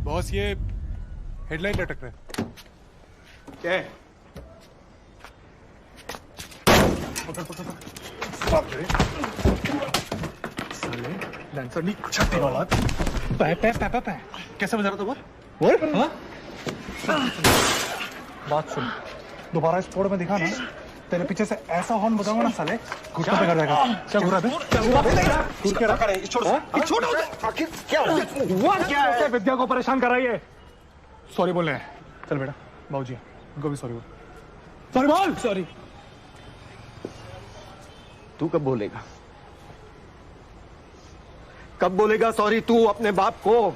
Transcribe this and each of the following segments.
Boss ये headlight लटक रहा है। क्या है? साले डांसर नहीं छट्टी वाला। कैसे बजा रहा था बोल? हाँ? बात सुन, दोबारा इस फोड़ में दिखा ना, तेरे पीछे से ऐसा हॉर्न बजाऊंगा ना साले, घुटनों पे कर जाएगा। क्या घुरा दे? छोड़ो। आखिर क्या हुआ? क्या है? विद्या को परेशान कर रही है। सॉरी बोल रहे हैं। चल बेटा, बाबूजी उनको भी सॉरी बोल। सॉरी बोल। सॉरी। तू कब बोलेगा? कब बोलेगा सॉरी तू अपने बाप को?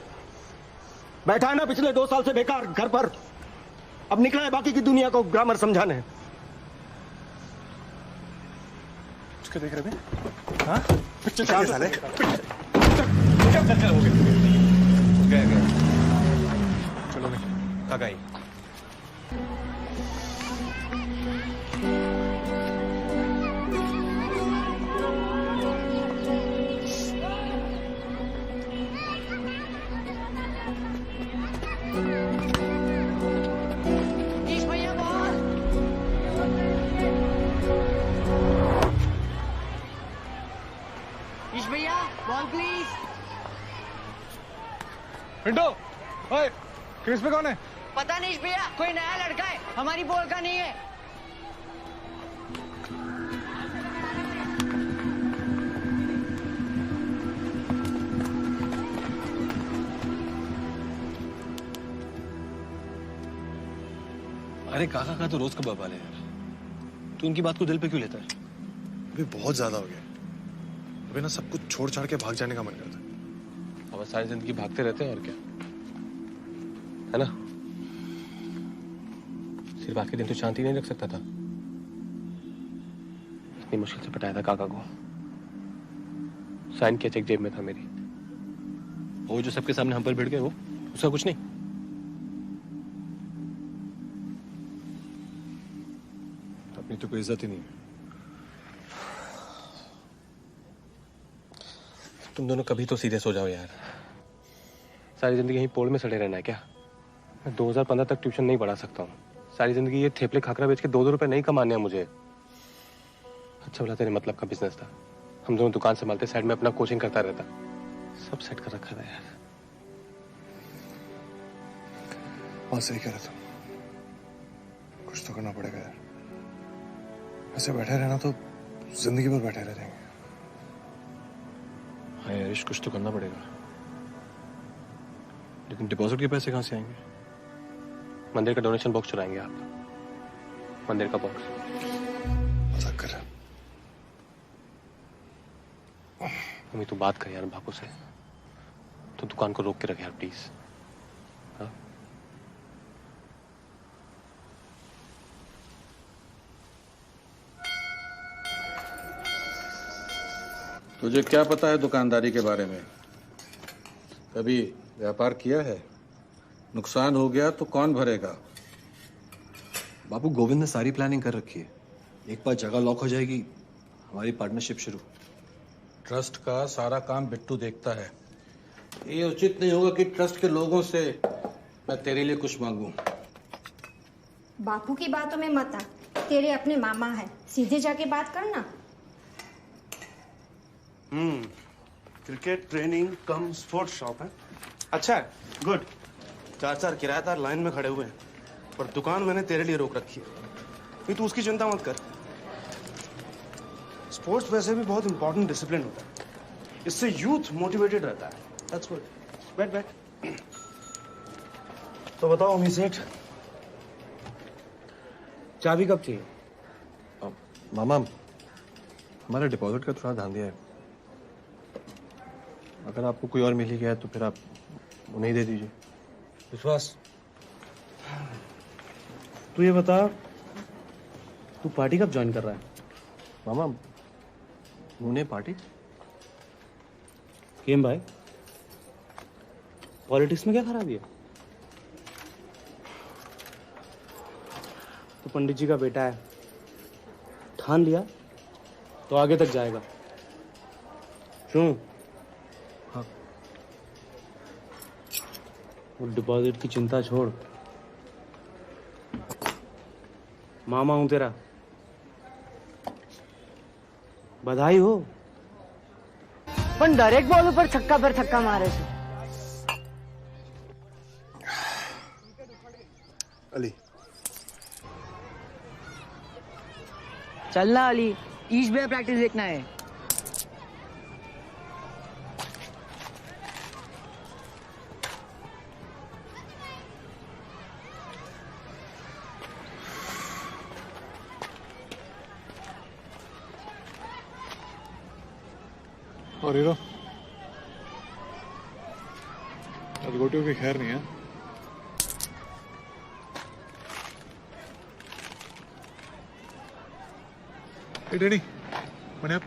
बैठा है ना पिछले 2 साल से बेकार घर पर, अब निकला है बाकी की दुनिया को ग्रामर समझाने। उसके देख रहे थे? हाँ? पिक्चर चल साले। चल हो गया। चलो भाई। काकाई। पिंटो, ओए, क्रिस पे कौन है? पता नहीं भैया, कोई नया लड़का है, हमारी बोल का नहीं है। अरे काका का तो रोज का बवाल है यार। तू इनकी बात को दिल पे क्यों लेता है? अभी बहुत ज्यादा हो गया। अभी ना सब कुछ छोड़ छाड़ के भाग जाने का मन करता है। अब सारी जिंदगी भागते रहते हैं और क्या, है ना? सिर्फ आज के दिन तो शांति नहीं रख सकता था। इतनी मुश्किल से पटाया था काका को। साइन किया चेक जेब में था मेरी। वो जो सबके सामने हम पर भिड़ गए, वो उसका कुछ नहीं। अपनी तो कोई इज्जत ही नहीं है। तुम दोनों कभी तो सीरियस हो जाओ यार। सारी जिंदगी यहीं पोल में सड़े रहना है क्या? मैं 2015 तक ट्यूशन नहीं पढ़ा सकता हूँ। सारी जिंदगी ये थेपले खाकरा बेच के 2-2 रुपए नहीं कमाने हैं मुझे। अच्छा बोला तेरे मतलब का बिजनेस था। हम दोनों दुकान संभालते, साइड में अपना कोचिंग करता रहता। सब सेट कर रखा था यार। बात सही कह रहा था। कुछ तो करना पड़ेगा यार। ऐसे बैठे रहना तो जिंदगी भर बैठे रह जाएंगे। हाँ यार, कुछ तो करना पड़ेगा। लेकिन डिपॉजिट के पैसे कहाँ से आएंगे? मंदिर का डोनेशन बॉक्स चुराएंगे आप? मंदिर का बॉक्स? मजाक कर रहा। मम्मी तू बात कर यार बापू से। तो दुकान को रोक के रख यार प्लीज। हाँ? तुझे क्या पता है दुकानदारी के बारे में? कभी व्यापार किया है? नुकसान हो गया तो कौन भरेगा? बापू, गोविंद ने सारी प्लानिंग कर रखी है। एक बार जगह लॉक हो जाएगी, हमारी पार्टनरशिप शुरू। ट्रस्ट का सारा काम बिट्टू देखता है। ये उचित नहीं होगा कि ट्रस्ट के लोगों से मैं तेरे लिए कुछ मांगूं। बापू की बातों में मत आ, तेरे अपने मामा है, सीधे जाके बात करना। क्रिकेट ट्रेनिंग कम स्पोर्ट्स शॉप है। अच्छा है, गुड। 4 किराएदार लाइन में खड़े हुए हैं, पर दुकान मैंने तेरे लिए रोक रखी है। नहीं तू उसकी चिंता मत कर। स्पोर्ट्स वैसे भी बहुत इंपॉर्टेंट डिसिप्लिन होता है, इससे यूथ मोटिवेटेड रहता है। That's good. बैठ बैठ। तो बताओ अमी सेठ, चाबी कब चाहिए? मामा, हमारे डिपॉजिट का थोड़ा ध्यान दिया है। अगर आपको कोई और मिल ही गया तो फिर आप उन्हें दे दीजिए। विश्वास, तू ये बता, तू पार्टी कब ज्वाइन कर रहा है? मामा, उन्हें पार्टी? केम भाई, पॉलिटिक्स में क्या खराबी है? तो पंडित जी का बेटा है, ठान लिया तो आगे तक जाएगा। क्यों? हाँ। वो डिपॉजिट की चिंता छोड़, मामा हूं तेरा, बधाई हो। पण दरेक बॉल पर छक्का पर छक्का मारे छे। अली चलना अली, ईश में प्रैक्टिस देखना है। और हीरो आज गोटियों की खैर नहीं है। Hey, Daddy, what up?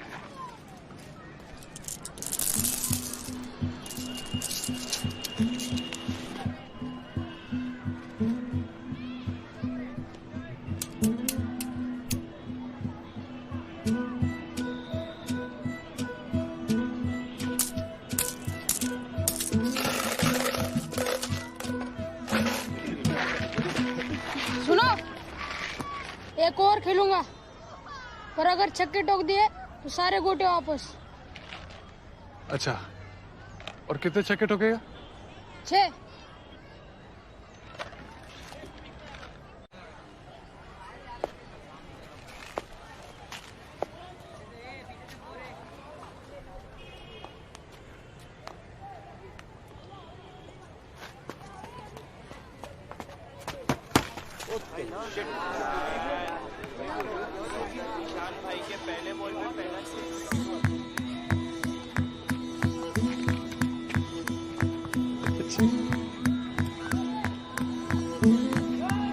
सुनो, एक और खेलूंगा, पर अगर छक्के ठोक दिए तो सारे गोटे वापस। अच्छा, और कितने छक्के ठोकेगा? 6।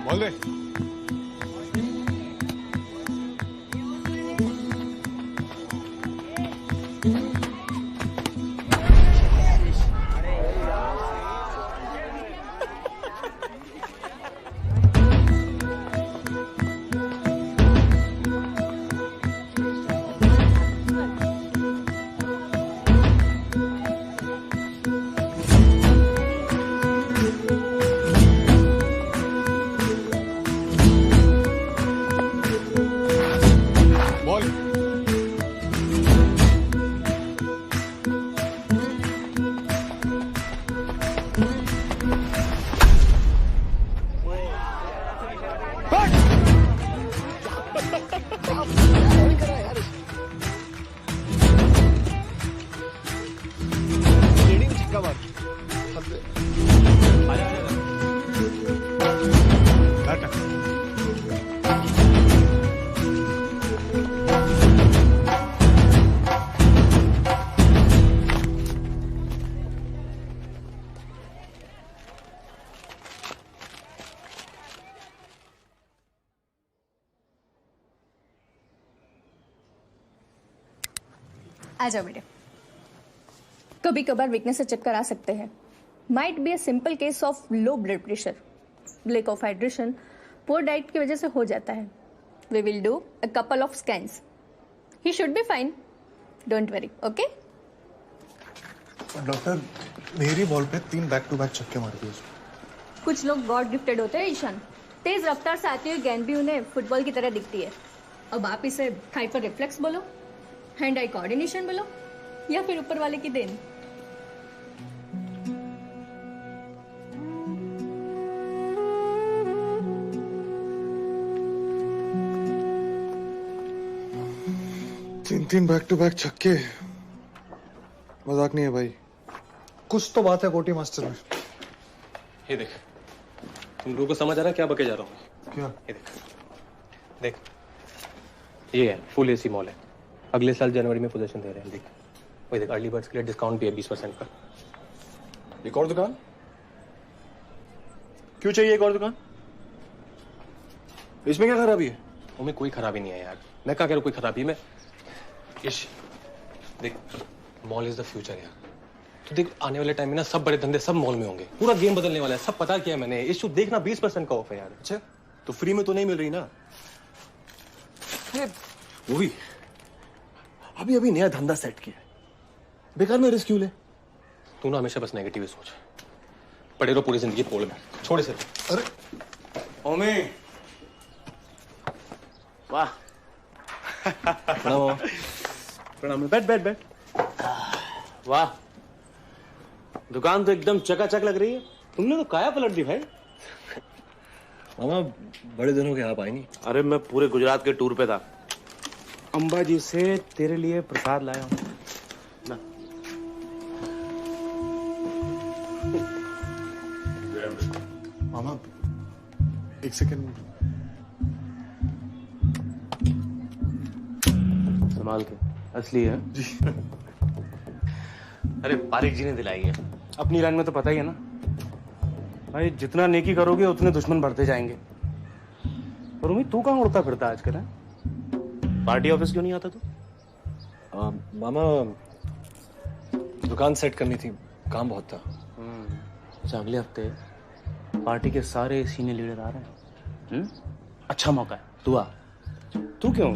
बोल दे। आ जाओ बेटे। कभी कभार वीकनेस से चक्कर आ सकते हैं। Might be a simple case of low blood pressure, lack of hydration, poor diet की वजह से हो जाता है। We will do a couple of scans. He should be fine, don't worry, okay? Doctor, मेरी बॉल पे 3 बैक टू बैक छक्के मार दिए। कुछ लोग गॉड गिफ्टेड होते हैं ईशान। तेज रफ्तार से आती हुई गेंद भी उन्हें फुटबॉल की तरह दिखती है। अब आप इसे हाइपर रिफ्लेक्स बोलो, हैंड आई कोऑर्डिनेशन बोलो, या फिर ऊपर वाले की देन। तीन बैक टू बैक छक्के, मजाक नहीं है भाई। कुछ तो बात है कोटी मास्टर में। ये देख, तुम लोगों को समझ आ रहा है क्या बके जा रहा हूँ? क्या? ये देख, ये है फुल एसी मॉल है। अगले साल जनवरी में पोजीशन दे रहे हैं। देख, वही देख, अर्ली बर्ड्स के लिए डिस्काउंट भी है 20% का। एक और दुकान? क्यों चाहिए एक और दुकान? इसमें क्या खराबी है? उनमें कोई खराबी नहीं है यार। मैं क्या कह रहा हूँ, कोई खराबी है? मैं इश देख, मॉल इज द फ्यूचर यार। तो देख, आने वाले टाइम में ना सब बड़े धंधे सब मॉल में होंगे। पूरा गेम बदलने वाला है, सब पता किया है मैंने। इशू देखना 20% का ऑफ है यार। अच्छा, तो फ्री में तो नहीं मिल रही ना? वो भी अभी अभी नया धंधा सेट किया है, बेकार में रिस्क क्यों ले? तू ना हमेशा बस नेगेटिव सोच। पड़े रहो पूरी जिंदगी पोल में, छोड़ इसे। अरे ओमे, वाह। प्रणाम। प्रणाम। बैठ बैठ बैठ। वाह, दुकान तो एकदम चकाचक लग रही है। तुमने तो काया पलट दी भाई। मामा बड़े दिनों के आप आए नहीं। अरे मैं पूरे गुजरात के टूर पे था, अंबाजी से तेरे लिए प्रसाद लाया हूँ ना। मामा एक सेकंड। संभाल के, असली है जी। अरे पारिक जी ने दिलाई है। अपनी लाइन में तो पता ही है ना भाई, जितना नेकी करोगे उतने दुश्मन बढ़ते जाएंगे। और उम्मीद तू कहाँ उड़ता फिरता आजकल है? पार्टी ऑफिस क्यों नहीं आता तू? मामा दुकान सेट करनी थी, काम बहुत था। अच्छा, अगले हफ्ते पार्टी के सारे सीनियर लीडर आ रहे हैं। अच्छा मौका है, तू आ। तू क्यों?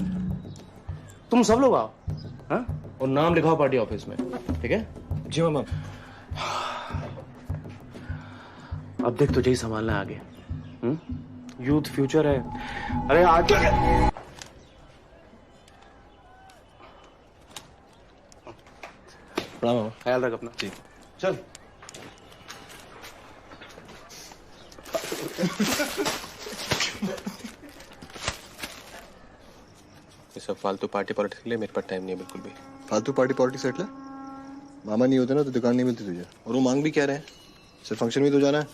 तुम सब लोग आओ, हाँ? और नाम लिखाओ पार्टी ऑफिस में, ठीक है? जी मामा। अब देख तुझे ही संभालना है आगे। यूथ फ्यूचर है। अरे आज प्रणाम मामा। ख्याल रख अपना। जी। चल। ये सब फालतू पार्टी पॉलिटिक्स के लिए मेरे पास टाइम नहीं है बिल्कुल भी। फालतू पार्टी पॉलिटिक्स सेट ले। मामा नहीं होते ना तो दुकान नहीं मिलती तुझे। और वो मांग भी क्या रहे हैं, सिर्फ फंक्शन में तो जाना है।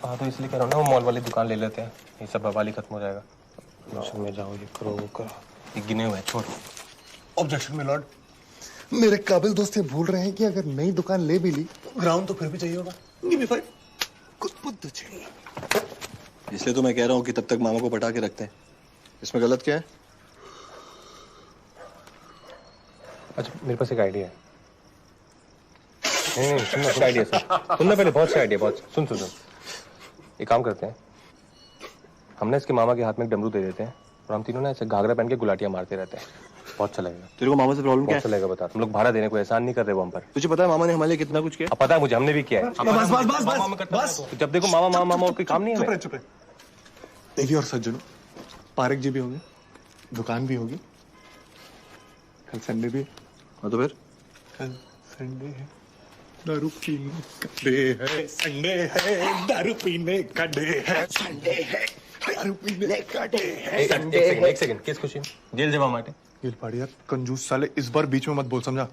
हाँ तो इसलिए कह रहा हूँ ना, वो मॉल वाली दुकान ले लेते हैं, ये सब बवाल ही खत्म हो जाएगा। फंक्शन में जाओ, ये करो वो करो, ये गिने हुए हैं, छोड़। ऑब्जेक्शन में लॉर्ड, मेरे काबिल दोस्त ये भूल रहे हैं कि अगर नई दुकान ले भी ली तो ग्राउंड तो फिर भी चाहिए होगा। Give me 5। कुछ बुद्ध चाहिए। इसलिए तो मैं कह रहा हूँ कि तब तक मामा को पटा के रखते हैं। इसमें गलत क्या है? अच्छा मेरे पास एक आइडिया है। नहीं सुनना आइडिया सुनना पहले, बहुत से आइडिया, बहुत सुन। एक काम करते हैं, हम ना इसके मामा के हाथ में एक डमरू दे देते हैं और हम तीनों ना ऐसे घाघरा पहन के गुलाटियां मारते रहते हैं। बहुत अच्छा लगेगा। तेरे को मामा से प्रॉब्लम क्या है? बहुत अच्छा लगेगा, बता। तुम लोग भाड़ा देने को एहसान नहीं कर रहे वो हम पर। तुझे पता है मामा ने हमारे लिए कितना कुछ किया? अब पता है मुझे, हमने भी किया है। बस। तो जब देखो मामा मामा मामा और कोई काम नहीं है। चुप रहे। देवी और सज्जनों, पारक जी भी होंगे, दुकान भी होगी, कल संडे भी। हाँ तो फिर कल संडे है, दारू पीने का डे है। संडे है, दारू पीने का डे है। संडे है, दारू पीने का डे है। एक सेकंड, किस खुशी में जेल जमा माटे गिल पाड़ी यार, कंजूस साले, इस बार बीच में मत बोल, समझा?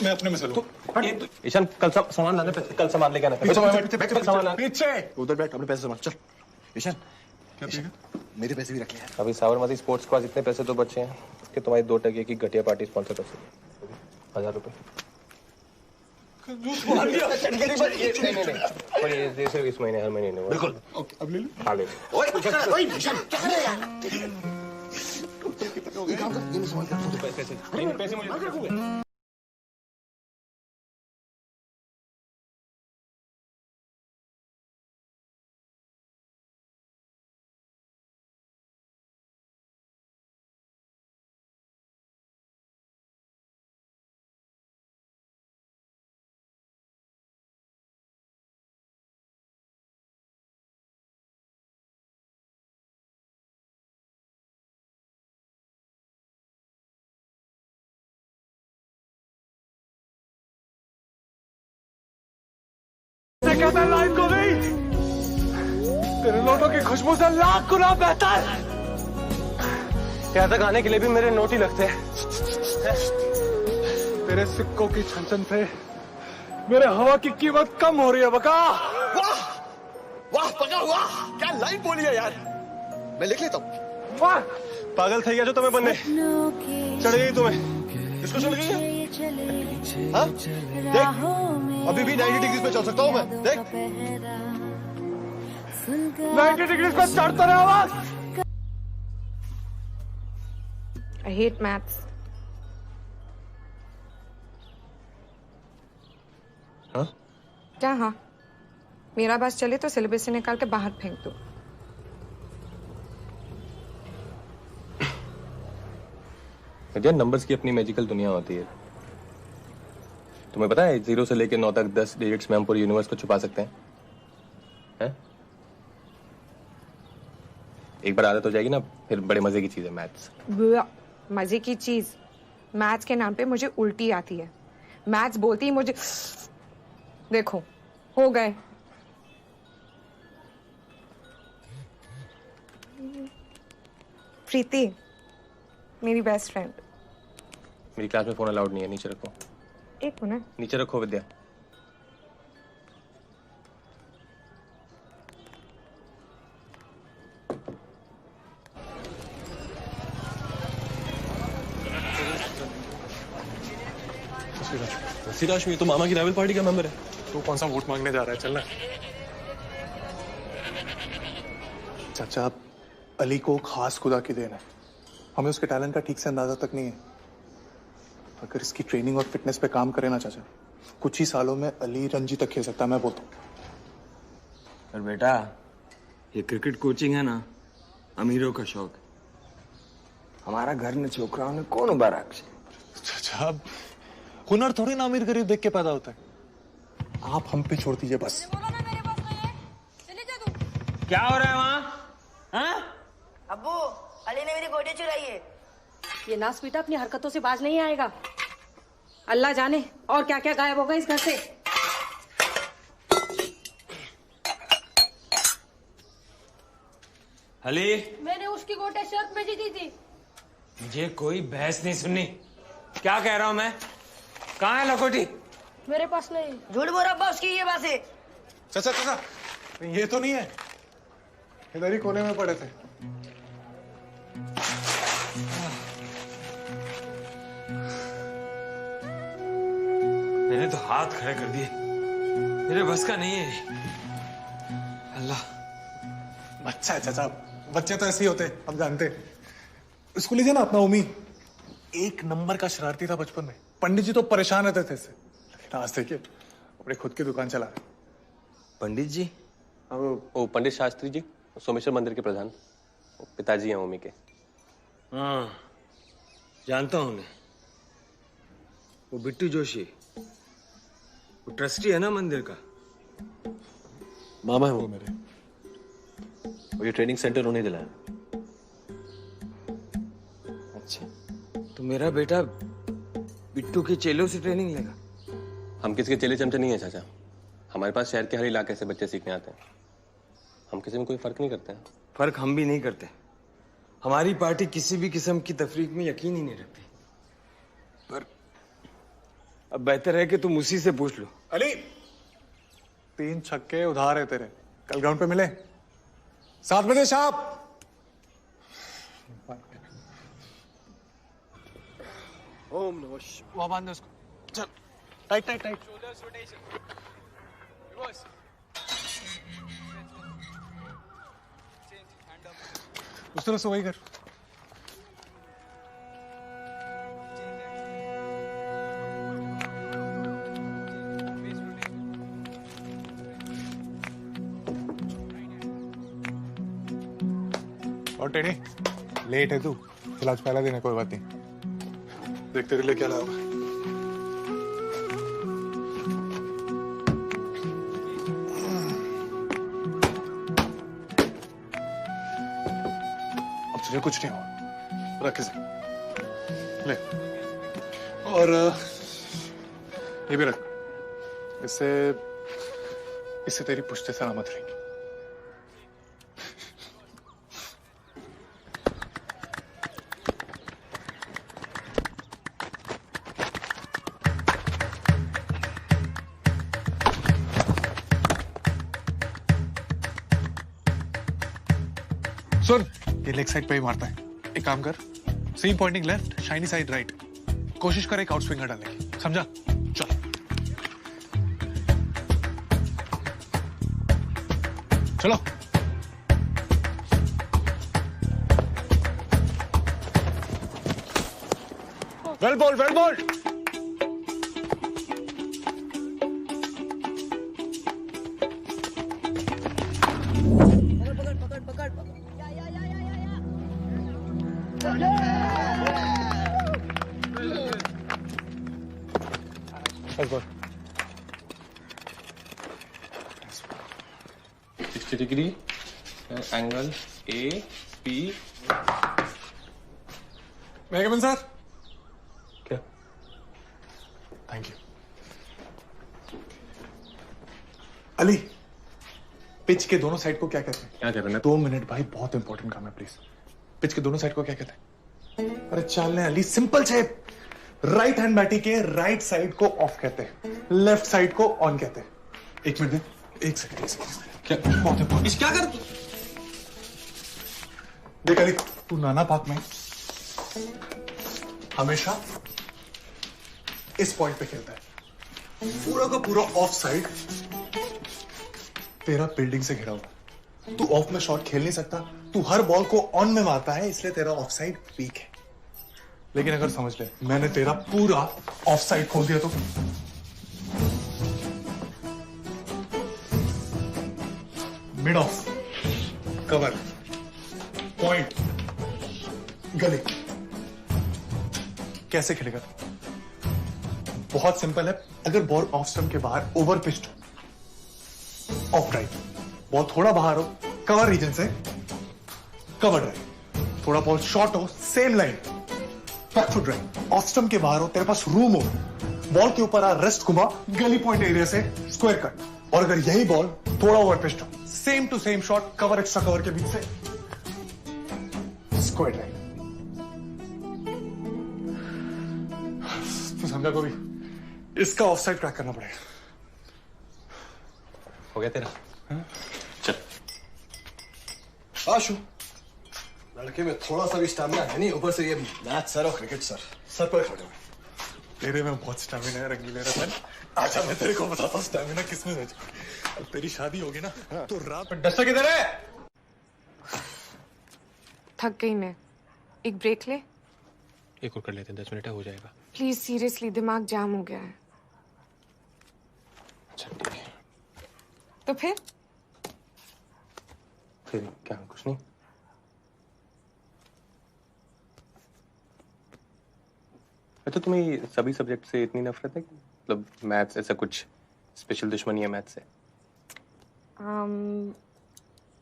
मैं अपने में से लूं। ईशान कल सामान लाने पे, कल सामान लेके आना। पीछे उधर बैठ, अपने पैसे संभाल। चल ईशान, क्या पिएगा? मेरे पैसे भी रख लिया। अभी साबरमती स्पोर्ट्स के पास इतने पैसे तो बचे हैं कि तुम्हारी 2 टके की घटिया पार्टी स्पॉन्सर कर सकती। 1000 रुपए। ये सिर्फ इस महीने, हर महीने बिल्कुल। ओके, अब ले लो। खा ले। पैसे मुझे रखोगे? कहता लाइफ को नहीं, तेरे नोटों की खुशबू से लाख गुना बेहतर। यहाँ तक आने के लिए भी मेरे नोट ही लगते हैं। तेरे सिक्कों की छनछन से मेरे हवा की कीमत कम हो रही है बका। वाह वाह पका, वाह क्या लाइन बोली है यार। मैं लिख लेता हूँ। वाह पागल थी गया जो तुम्हें बनने चढ़ गई, तुम्हें इसको चढ़ गई है? हाँ देख, अभी भी 90 डिग्री पे चल सकता हूँ मैं। देख 90 डिग्री पे चढ़ता रहा आवाज। I hate maths. हाँ? क्या हाँ? मेरा बस चले तो सिलेबस से निकाल के बाहर फेंक दो। नंबर्स की अपनी मैजिकल दुनिया होती है। तुम्हें पता है 0 से लेकर 9 तक 10 डिजिट्स में हम पूरे यूनिवर्स को छुपा सकते हैं। हैं? एक बार आदत हो जाएगी ना, फिर बड़े मजे की चीज है मैथ्स। मजे की चीज? मैथ्स के नाम पे मुझे उल्टी आती है। मैथ्स बोलती ही मुझे देखो हो गए। प्रीति मेरी बेस्ट फ्रेंड। मेरी क्लास में फोन अलाउड नहीं है, नीचे रखो। एक मिनट। नीचे रखो विद्या। रश्मि तो मामा की राइवल पार्टी का मेंबर है। तू कौन सा वोट मांगने जा रहा है? चलना। चाचा, अली को खास खुदा की देन है। हमें उसके टैलेंट का ठीक से अंदाजा तक नहीं है। अगर इसकी ट्रेनिंग और फिटनेस पे काम करे ना चाचा, कुछ ही सालों में अली रणजी तक खेल सकता है, मैं बोलता हूँ। पर बेटा, ये क्रिकेट कोचिंग है ना, अमीरों का शौक। हमारा घर में छोकराओं ने कौन उबारा? चाचा, हुनर थोड़ी ना अमीर गरीब देख के पैदा होता है। आप हम पे छोड़ दीजिए बस। क्या हो रहा है वहाँ? हाँ? अब्बू, अली ने मेरी गोटी चुराई है। ये नास बेटा अपनी हरकतों से बाज नहीं आएगा। अल्लाह जाने और क्या क्या गायब होगा इस घर से। अली, मैंने उसकी गोटे शर्त में जीती थी। मुझे कोई बहस नहीं सुननी। क्या कह रहा हूँ मैं? कहाँ है लकोटी? मेरे पास नहीं। झूठ बोल रहा अब्बा, उसकी ये बात है। चाचा चाचा, ये तो नहीं है। इधर ही कोने में पड़े थे। मैंने तो हाथ खड़े कर दिए। मेरे बस का नहीं है। अल्लाह। अच्छा है चाचा, बच्चे तो ऐसे ही होते हैं, हम जानते हैं। उसको लीजिए ना अपना उम्मी। एक नंबर का शरारती था बचपन में। पंडित जी तो परेशान रहते थे इससे, लेकिन आज देखिए अपने खुद की दुकान चला रहे। पंडित जी? वो पंडित शास्त्री जी, सोमेश्वर मंदिर के प्रधान, वो पिताजी हैं ओमी के। हाँ, जानता हूँ उन्हें। वो बिट्टू जोशी, वो ट्रस्टी है ना मंदिर का। मामा है वो मेरे, और ये ट्रेनिंग सेंटर उन्हें दिलाया। अच्छा, तो मेरा बेटा बिट्टू के चेलों से ट्रेनिंग लेगा? हम किसी के चेले चमचे नहीं है चाचा। हमारे पास शहर के हर इलाके से बच्चे सीखने आते हैं। हम किसी में कोई फर्क नहीं करते हैं। फर्क हम भी नहीं करते। हमारी पार्टी किसी भी किस्म की तफरीक में यकीन ही नहीं रखती। पर अब बेहतर है कि तुम उसी से पूछ लो। अली, 3 छक्के उधार है तेरे। कल ग्राउंड पे मिले 7 बजे शाम। ओम नमः शिवाय। वहां बांध दे उसको। चल, टाइट टाइट टाइट। उस तरह से वही कर। और टेढ़े, लेट है तू। चल आज पहला दिन है, कोई बात नहीं। देख तेरे लिए क्या लाया। अब तुझे कुछ नहीं हुआ, रख इसे। ले, और ये भी रख। इससे तेरी पुश्ते सलामत रहेंगी। सुन, ये लेग साइड पे ही मारता है। एक काम कर, same pointing left, shiny side right. कोशिश कर एक आउट स्विंगर डालने की, समझा? चल। चलो। Well bowled, well bowled. Degree angle A P. मैं कम इन सर? क्या? Thank you. अली, पिच के दोनों साइड को क्या कहते हैं? क्या कहते हैं? 2 मिनट भाई, बहुत इंपॉर्टेंट काम है प्लीज। पिच के दोनों साइड को क्या कहते हैं? अरे चलने अली, सिंपल है। राइट हैंड बैटी के राइट साइड को ऑफ कहते हैं, लेफ्ट साइड को ऑन कहते हैं। 1 मिनट दे, 1 सेकंड। क्या बहुत इंपॉर्टेंट? क्या कर देख अली, तू नाना पाक में हमेशा इस पॉइंट पे खेलता है। पूरा का पूरा ऑफ साइड तेरा बिल्डिंग से घिरा हुआ। तू ऑफ में शॉट खेल नहीं सकता, तू हर बॉल को ऑन में मारता है, इसलिए तेरा ऑफ साइड वीक है। लेकिन अगर समझ ले, मैंने तेरा पूरा ऑफ साइड खोल दिया तो मिड ऑफ, कवर, पॉइंट, गली, कैसे खेलेगा तू? बहुत सिंपल है। अगर बॉल ऑफ स्टंप के बाहर ओवर पिच्ड हो, ऑफ ड्राइव, बॉल थोड़ा बाहर हो कवर रीजन से, कवर ड्राइव, थोड़ा बॉल शॉर्ट हो same line, back foot drive, off stump के बाहर हो, तेरे पास रूम हो, बॉल के ऊपर आ रेस्ट घुमा, गली पॉइंट एरिया से स्क्वायर कट, और अगर यही बॉल थोड़ा ओवर पिच्ड हो, same to same shot, cover extra cover के बीच से स्क्वायर ड्राइव। तू समझा को भी? इसका ऑफ साइड क्रैक करना पड़ेगा। हो गया तेरा? चल। आशु, लड़के में थोड़ा सा भी स्टैमिना है नहीं, ऊपर से ये मैथ सर और क्रिकेट सर सर पर खड़े हुए। तेरे में बहुत स्टैमिना है रंगीले रतन। आजा मैं तेरे को बताता हूँ स्टैमिना किसमें है। अब तेरी शादी होगी ना तो रात में डस्टर किधर है? थक गई मैं, एक ब्रेक ले। एक और कर लेते हैं, 10 मिनट हो जाएगा। प्लीज सीरियसली, दिमाग जाम हो गया है। अच्छा ठीक है। तो फिर क्या? कुछ नहीं। अच्छा, तुम्हें सभी सब्जेक्ट से इतनी नफरत है? मतलब मैथ्स ऐसा कुछ स्पेशल दुश्मनी है मैथ्स से?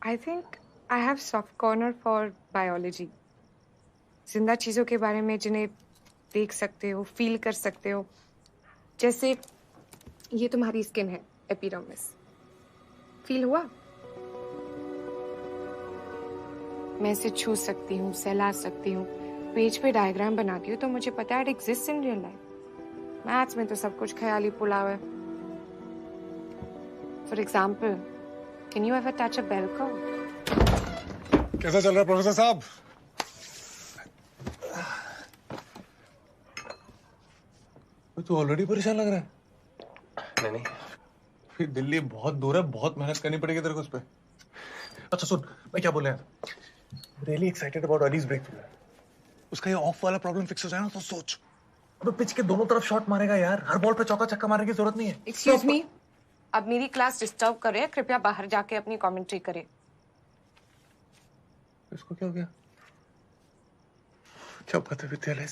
I think I have soft corner for biology. जिंदा चीजों के बारे में जिन्हें देख सकते हो, फील कर सकते हो। जैसे ये तुम्हारी स्किन है, एपिडर्मिस। फील हुआ? मैं इसे छू सकती हूँ, सहला सकती हूँ, पेज पे डायग्राम बनाती हूँ, तो मुझे पता है it exist in real life. Maths में तो सब कुछ ख्याली पुलाव है। For example, can you ever touch a bell curve? कैसा चल रहा है प्रोफेसर साहब? तू ऑलरेडी परेशान लग रहा है। नहीं। फिर दिल्ली बहुत दूर है, बहुत मेहनत करनी पड़ेगी तेरे को उस पे। अच्छा सुन, मैं क्या बोल रहा हूँ, really excited about allies breakthrough. उसका ये ऑफ वाला प्रॉब्लम फिक्स हो जाए ना तो सोच, अबे पिच के दोनों तरफ शॉट मारेगा यार, हर बॉल पे चौका छक्का मारने की जरूरत नहीं है। एक्सक्यूज मी, अब मेरी क्लास डिस्टर्ब कर रहे हैं, कृपया बाहर जाके अपनी कमेंट्री करें। इसको क्या हो गया? क्या बात है विद्यालय,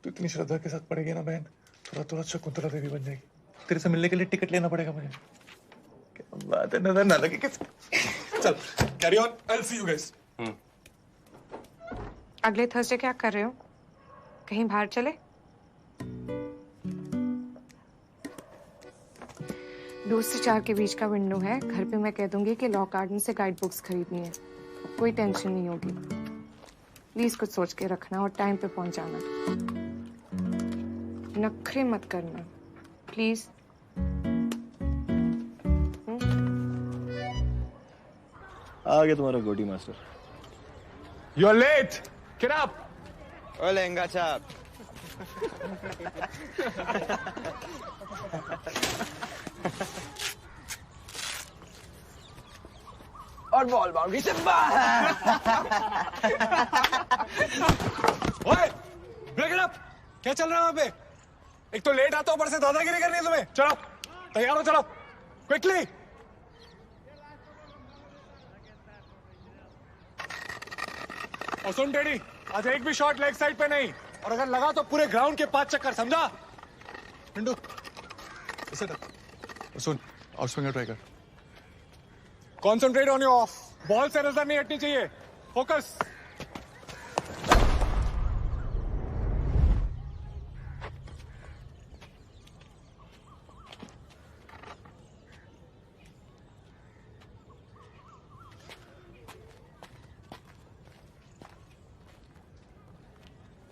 तू इतनी श्रद्धा के साथ पढ़ेगी ना बहन, थोड़ा शकुंतला देवी बन जाएगी। तेरे से मिलने के लिए टिकट लेना पड़ेगा मुझे। क्या बात है, नजर ना लगे किसी। चल carry on, I will see you guys. अगले थर्सडे क्या कर रहे हो? कहीं बाहर चले? दो से 4 के बीच का विंडो है। घर पे मैं कह दूंगी कि लॉ गार्डन से गाइड बुक्स खरीदनी है, कोई टेंशन नहीं होगी। प्लीज कुछ सोच के रखना और टाइम पे पहुंचाना। नखरे मत करना प्लीज। आ गया तुम्हारा गोटी master. You are late, get up. ओ लहंगा छाप। और बॉल बाउंड्री से बाहर। ओए, ब्रेक इट अप। क्या चल रहा है वहां पे? एक तो लेट आता, ऊपर से दादागिरी करनी है तुम्हें। चलो तैयार हो, चलो क्विकली। और सुन टेडी, आज एक भी शॉट लेग साइड पे नहीं, और अगर लगा तो पूरे ग्राउंड के 5 चक्कर, समझा? मिंटू इसे सुन, आउट स्विंगर ट्राई कर। Concentrate on your of. Ball से नजर नहीं हटनी चाहिए। फोकस।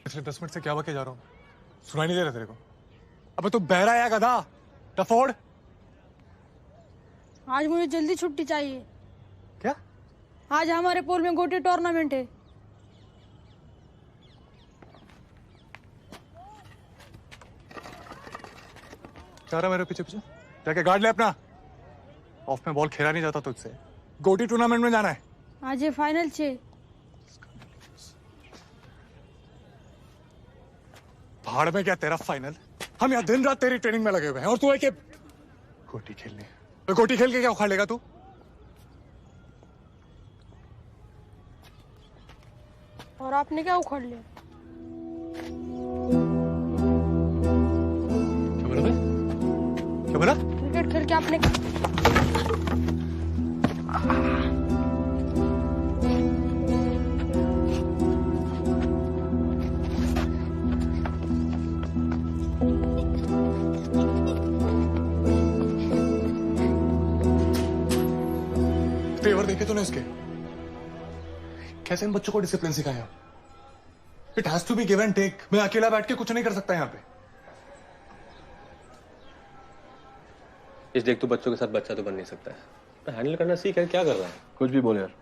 पिछले 10 मिनट से क्या बके जा रहा हूं, सुनाई नहीं दे रहा तेरे को? अबे तू बहरा है गधा, टफोड़। आज मुझे जल्दी छुट्टी चाहिए। क्या? आज हमारे पोल में गोटी टूर्नामेंट है। क्या रहा मेरे पीछे पीछे? जाके गार्ड ले अपना। ऑफ में बॉल खेला नहीं जाता तुझसे। गोटी टूर्नामेंट में जाना है। आज ये फाइनल छे। पहाड़ में क्या तेरा फाइनल? हम यहाँ दिन रात तेरी ट्रेनिंग में लगे हुए हैं और तू है कि गोटी खेलने। तो गोटी खेल के क्या उखाड़ लेगा तू? और आपने क्या उखाड़ लिया? क्या बोला? क्रिकेट खेल के आपने तेवर देखे तूने इसके? कैसे इन बच्चों को डिसिप्लिन सिखाया? It has to be give and take. मैं अकेला बैठ के कुछ नहीं कर सकता यहाँ पे। इस देख, तू बच्चों के साथ बच्चा तो बन नहीं सकता है। तो हैंडल करना सीख है। क्या कर रहा है? कुछ भी बोल यार,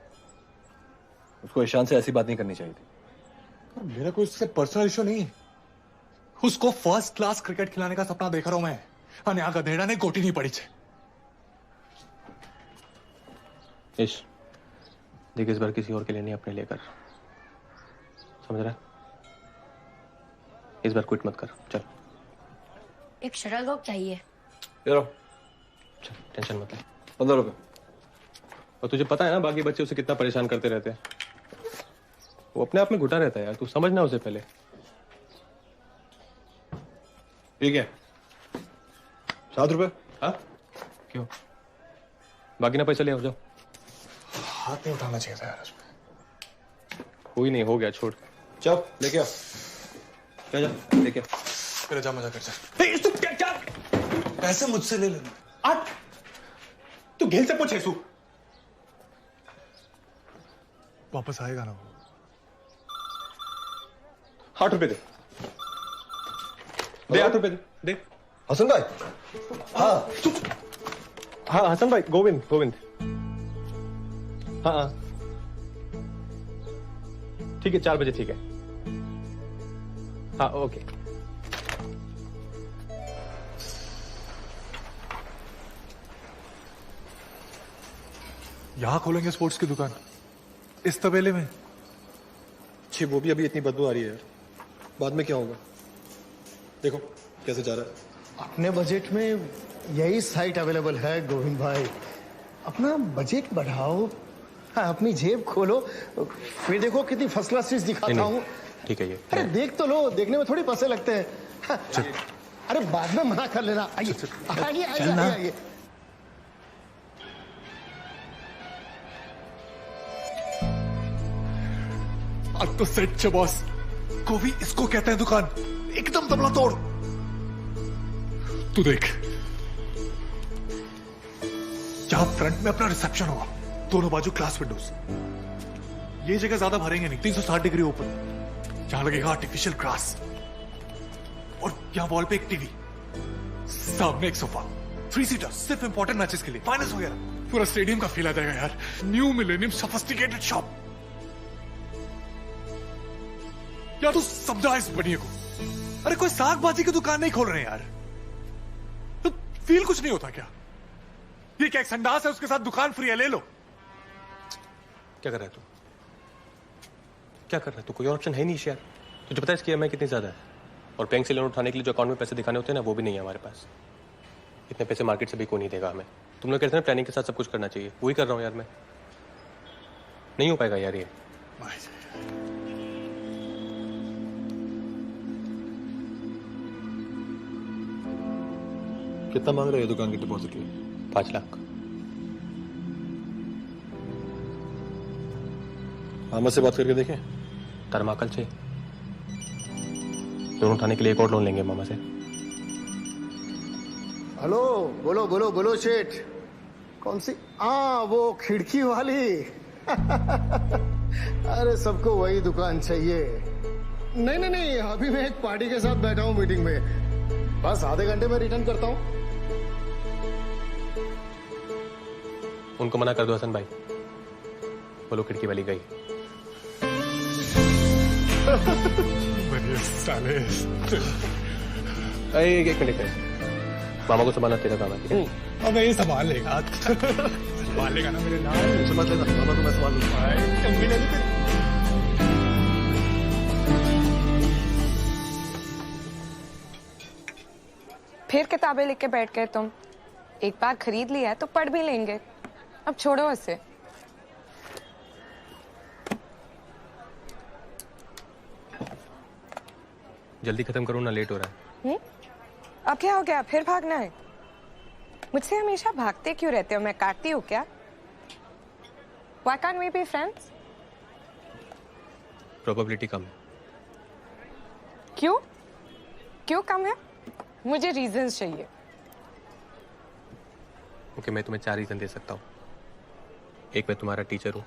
उसको ईशान से ऐसी बात नहीं करनी चाहिए थी। मेरा कोई उससे पर्सनल इशू नहीं है। उसको फर्स्ट क्लास क्रिकेट खिलाने का सपना देख रहा हूं मैं। और यहाँ गधेड़ा ने गोटी नहीं पड़ी छे। इश, देख इस बार किसी और के लिए नहीं, अपने लिए कर। समझ रहा है? इस बार क्विट मत कर। चल। एक शटलकॉक चाहिए। चल, टेंशन मत ले। 15 रुपए। और तुझे पता है ना बाकी बच्चे उसे कितना परेशान करते रहते हैं। वो अपने आप में घुटा रहता है यार, तू समझना उसे पहले। ठीक है, 7 रुपए। हाँ क्यों? बाकी ना पैसा ले आओ, जाओ। हाथ नहीं उठाना चाहिए था यार उसमें। कोई नहीं, हो गया, छोड़। चल लेके आ। जा जा लेके आ। फिर जा मजा कर जा। क्या पैसे मुझसे ले लेना। आठ तू घेल से पूछ सू। वापस आएगा ना वो? 8 रुपए दे। दे 8 रुपए दे। हसन भाई। हाँ हाँ हसन भाई, गोविंद गोविंद। हाँ हाँ ठीक है, 4 बजे ठीक है। हाँ ओके। यहां खोलेंगे स्पोर्ट्स की दुकान? इस तबेले में? छी, वो भी अभी इतनी बदबू आ रही है यार। बाद में क्या होगा? देखो कैसे जा रहा है। अपने बजट में यही साइट अवेलेबल है गोविंद भाई। अपना बजट बढ़ाओ, हाँ, अपनी जेब खोलो, फिर देखो कितनी फर्स्ट क्लास चीज दिखाता हूँ। ठीक है ये। अरे देख तो लो, देखने में थोड़ी पैसे लगते हैं। हाँ, अरे बाद में मना कर लेना। आइए आइए आइए आइए। अब तो सेट छे बॉस। गोभी इसको कहते हैं दुकान, एकदम दबला तोड़। तू देख, यहां फ्रंट में अपना रिसेप्शन होगा, दोनों बाजू ग्लास विंडोज। ये जगह ज्यादा भरेंगे नहीं, 360 डिग्री ओपन। यहां लगेगा आर्टिफिशियल ग्रास और यहां वॉल पे एक टीवी, सामने एक सोफा, 3 सीटर सिर्फ इंपॉर्टेंट मैचेस के लिए, फाइनल्स वगैरह। पूरा स्टेडियम का फील आ जाएगा यार। New millennium sophisticated shop. या तू समझा इस बनिए को? अरे कोई साग भाजी की दुकान नहीं खोल रहे यार। तो फील कुछ नहीं होता क्या? ये क्या एक संडास है, उसके साथ दुकान फ्री है, ले लो। क्या कर रहा है तू? क्या कर रहा है तू? कोई और ऑप्शन है नहीं यार। तुझे पता है इसकी EMI कितनी ज्यादा है? और बैंक से लोन उठाने के लिए जो अकाउंट में पैसे दिखाने होते हैं ना, वो भी नहीं है हमारे पास। इतने पैसे मार्केट से भी कोई नहीं देगा हमें। तुम लोग कहते हैं प्लानिंग के साथ सब कुछ करना चाहिए, वही कर रहा हूँ यार मैं। नहीं हो पाएगा यार ये। कितना मांग रहे हो दुकान की डिपॉजिट के? 5 लाख। मामा से बात करके देखें। थर्माकल से दोनों उठाने के लिए एक और लोन लेंगे मामा से। हेलो, बोलो बोलो बोलो सेठ। कौन सी? हाँ, वो खिड़की वाली। अरे सबको वही दुकान चाहिए। नहीं नहीं नहीं, अभी मैं एक पार्टी के साथ बैठा हूँ मीटिंग में, बस आधे घंटे में रिटर्न करता हूँ। उनको मना कर दो हसन भाई, बोलो खिड़की वाली गई। साले। एक मिनट, मामा को संभालना तेरा काम है। अब ये संभाल लेगा। संभाल लेगा ना मेरे नाम। संभाल लेगा मामा, तो मैं संभाल लूंगा। फिर किताबें लिख के बैठ गए तुम। एक बार खरीद लिया है तो पढ़ भी लेंगे, अब छोड़ो इसे। जल्दी खत्म करो ना, लेट हो रहा है। अब क्या हो गया, फिर भागना है? मुझसे हमेशा भागते क्यों रहते हो? मैं काटती हूँ क्या? Why can't we be friends? Probability कम है। क्यों? क्यों कम है? मुझे रीजंस चाहिए। ओके, मैं तुम्हें 4 रीजन दे सकता हूँ। एक, मैं तुम्हारा टीचर हूँ।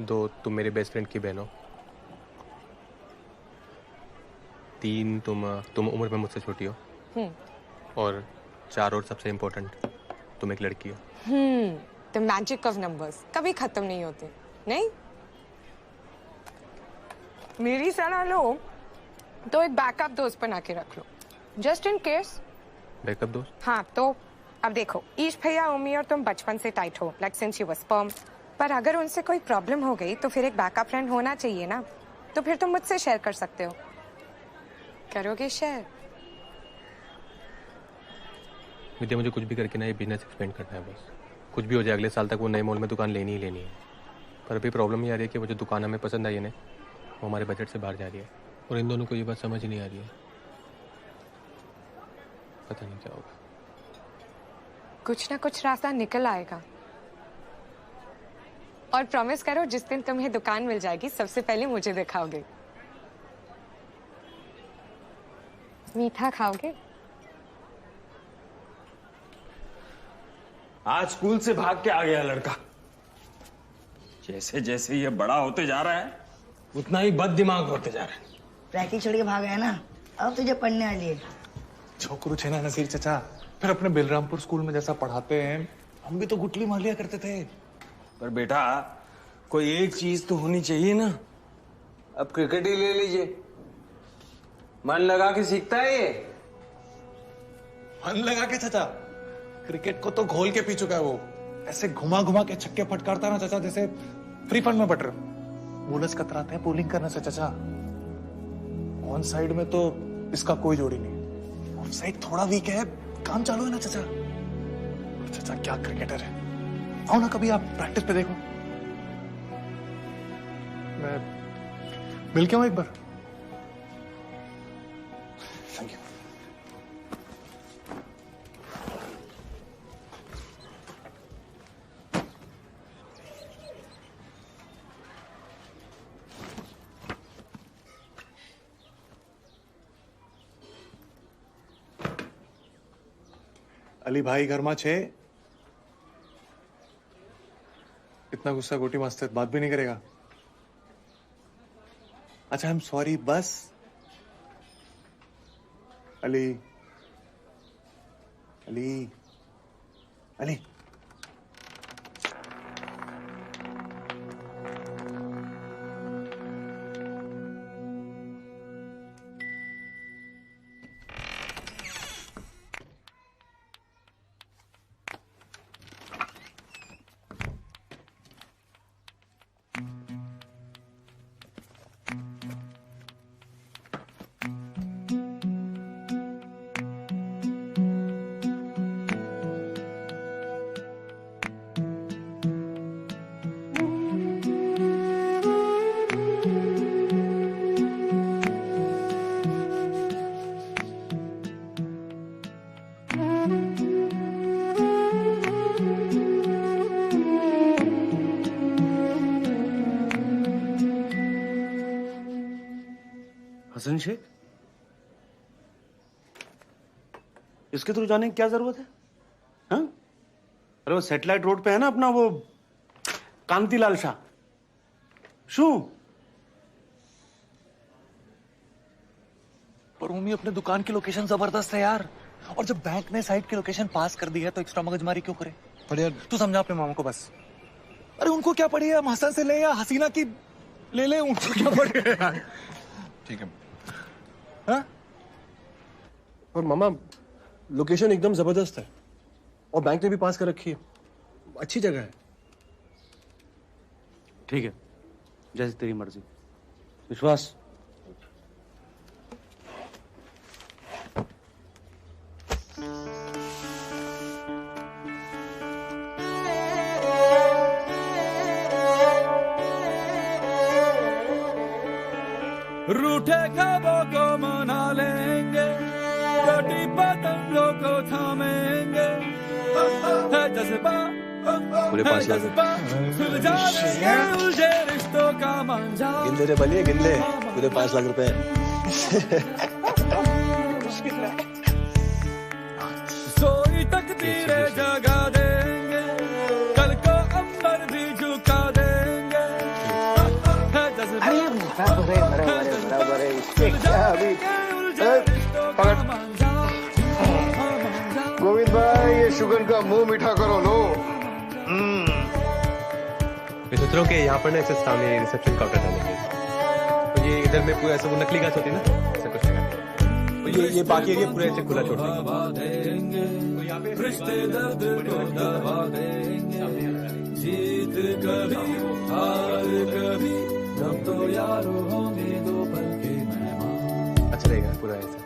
2, तुम मेरे बेस्ट फ्रेंड की बहन हो। 3, तुम उम्र में मुझसे छोटी हो। और 4, और सबसे इम्पोर्टेंट, तुम एक लड़की हो। द मैजिक ऑफ नंबर्स कभी खत्म नहीं होते। नहीं, मेरी सलाह लो तो एक बैकअप दोस्त बना के रख लो, जस्ट इन केस। बैकअप दोस्त? हाँ, तो अब देखो, ईश भैया, उम्मी और तुम बचपन से टाइट हो, like since you were sperm. पर अगर उनसे कोई प्रॉब्लम हो गई तो फिर एक बैकअप फ्रेंड होना चाहिए ना। तो फिर तुम मुझसे शेयर कर सकते हो। करोगे शेयर? विद्या, मुझे कुछ भी करके ना ये बिजनेस एक्सपेंड करना है बस। कुछ भी हो जाए, अगले साल तक वो नए मॉल में दुकान लेनी ही लेनी है। पर अभी प्रॉब्लम ये आ रही है कि वो जो दुकान हमें पसंद आई है ना, वो हमारे बजट से बाहर जा रही है। और इन दोनों को ये बात समझ नहीं आ रही है। पता नहीं क्या होगा। कुछ ना कुछ रास्ता निकल आएगा। और प्रॉमिस करो, जिस दिन तुम्हें दुकान मिल जाएगी सबसे पहले मुझे दिखाओगे। मीठा खाओगे? आज स्कूल से भाग के आ गया लड़का। जैसे जैसे ये बड़ा होते जा रहा है उतना ही बद दिमाग होते जा रहा है। प्रैक्टिस छोड़ के भाग गया ना, अब तुझे पढ़ने वाली है। छोकरू छे ना नसीर चचा, फिर अपने बिलरामपुर स्कूल में जैसा पढ़ाते हैं, हम भी तो गुटली मार लिया करते थे। पर बेटा, कोई एक चीज तो होनी चाहिए ना। अब क्रिकेट ही ले लीजिए, मन लगा के सीखता है ये। मन लगा के चचा? क्रिकेट को तो घोल के पी चुका है वो। ऐसे घुमा घुमा के छक्के फटकारता ना चचा, जैसे फ्री फंड में बटर। बोलर्स कतराते हैं बॉलिंग करने से चचा। ऑन साइड में तो इसका कोई जोड़ी नहीं, ऑफ साइड थोड़ा वीक है, काम चालू है ना चचा। चचा क्या क्रिकेटर है। आओ ना कभी आप प्रैक्टिस पे देखो, मैं मिल के आऊं एक बार। Thank you. अली भाई घर में छे? इतना गुस्सा गोटी मस्त बात भी नहीं करेगा? अच्छा, आई एम सॉरी बस। अली अली अली हैंडशेक? इसके थ्रू जाने की क्या जरूरत है? हाँ? अरे वो सैटेलाइट रोड पे है ना अपना वो कांतिलाल शाह। शू? पर मम्मी अपने दुकान की लोकेशन जबरदस्त है यार, और जब बैंक ने साइट की लोकेशन पास कर दी है तो एक्स्ट्रा मगजमारी क्यों करे? पर यार तू समझा अपने मामा को बस। अरे उनको क्या पड़ी है, हम हसन से ले या हसीना की ले ले, उनको क्या पड़ी है यार। ठीक है। हाँ? और मामा लोकेशन एकदम जबरदस्त है और बैंक ने भी पास कर रखी है, अच्छी जगह है। ठीक है, जैसे तेरी मर्जी। विश्वास। रूठे ख्वाबों को मना लेंगे, टूटी पतंगों को थामेंगे, है जज्बा पूरे 5 लाख सुलझाएंगे उलझे रिश्तों का मांझा। गिन दे रे बलिए, गिन ले, पूरे 5 लाख रुपए। सोई तकदीरें जगा देंगे, कल को अंबर भी झुका देंगे, है जज्बा गोविंद भाई ये शुगर का मुंह मीठा करो लो। मैं सोच रहा हूँ कि यहाँ पर ना ऐसे सामने रिसेप्शन काउंटर डालेंगे, तो ये इधर में पूरा ऐसा वो नकली गाछ होती है ना, ऐसा कुछ लगा, तो ये बाकी एरिया पूरा ऐसे खुला छोड़ देंगे। तो यहाँ पे रिश्ते दर्द को दबा देंगे, जीत कभी हार कभी, हम तो यारो होंगे दो पल के मेहमान। अच्छा रहेगा पूरा ऐसा।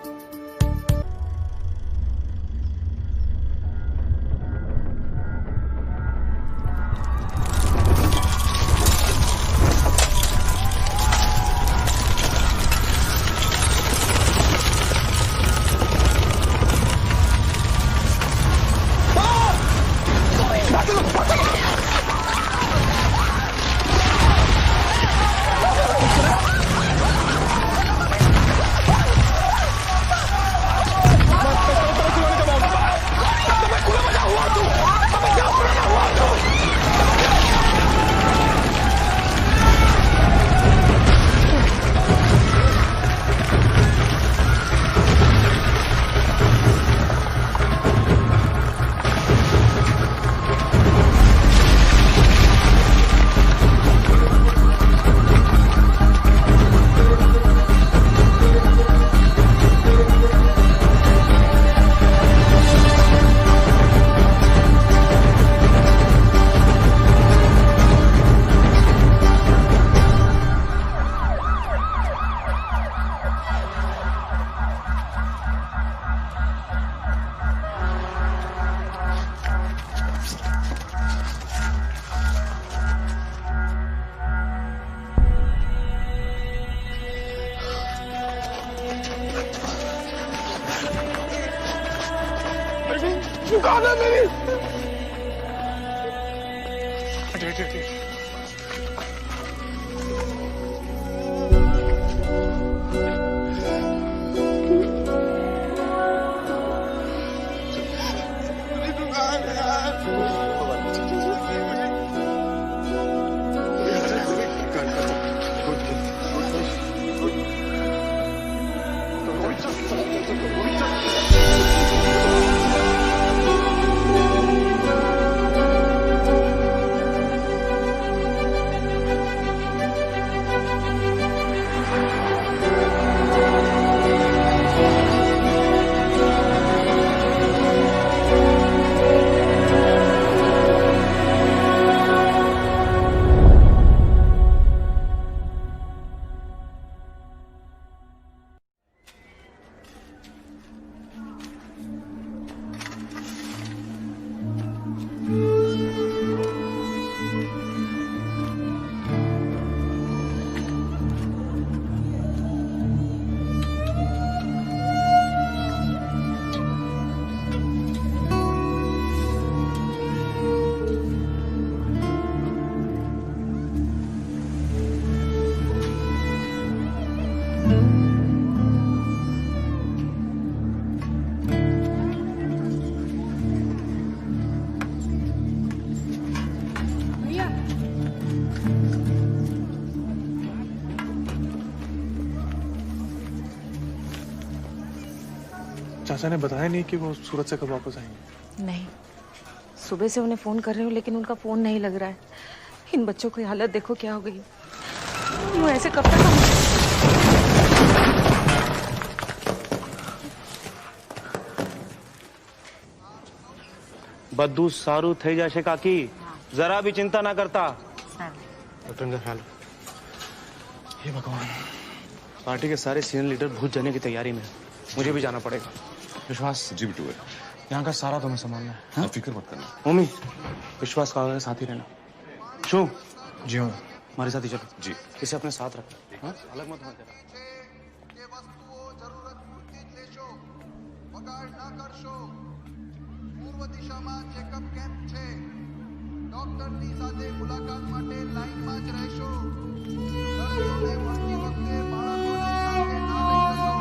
चाचा ने बताया नहीं कि वो सूरत से कब वापस आएंगे? नहीं, सुबह से उन्हें फोन कर रही हूँ लेकिन उनका फोन नहीं लग रहा है। इन बच्चों की हालत देखो क्या हो गई। यूं ऐसे कब तक बद्दू सारू થઈ જશે કાકી, जरा भी चिंता ना करता। हे भगवान, पार्टी के सारे सीनियर लीडर भूत जाने की तैयारी में, मुझे भी जाना पड़ेगा। विश्वास जी बिट्टू है, यहाँ का सारा तुम्हें संभालना है। हाँ? फिक्र मत करना। मम्मी, विश्वास का साथ ही रहना। शो जी हाँ, हमारे साथ ही चलो। जी, इसे अपने साथ रखो, हाँ? अलग मत होना। પૂર્વ દિશામાં ચેકઅપ કેમ્પ છે. ડોક્ટરની સાથે મુલાકાત માટે લાઈનમાં જ રહેશો. દર્દીઓને મળતી વખતે બાળકોને સાથે ના લઈ જશો.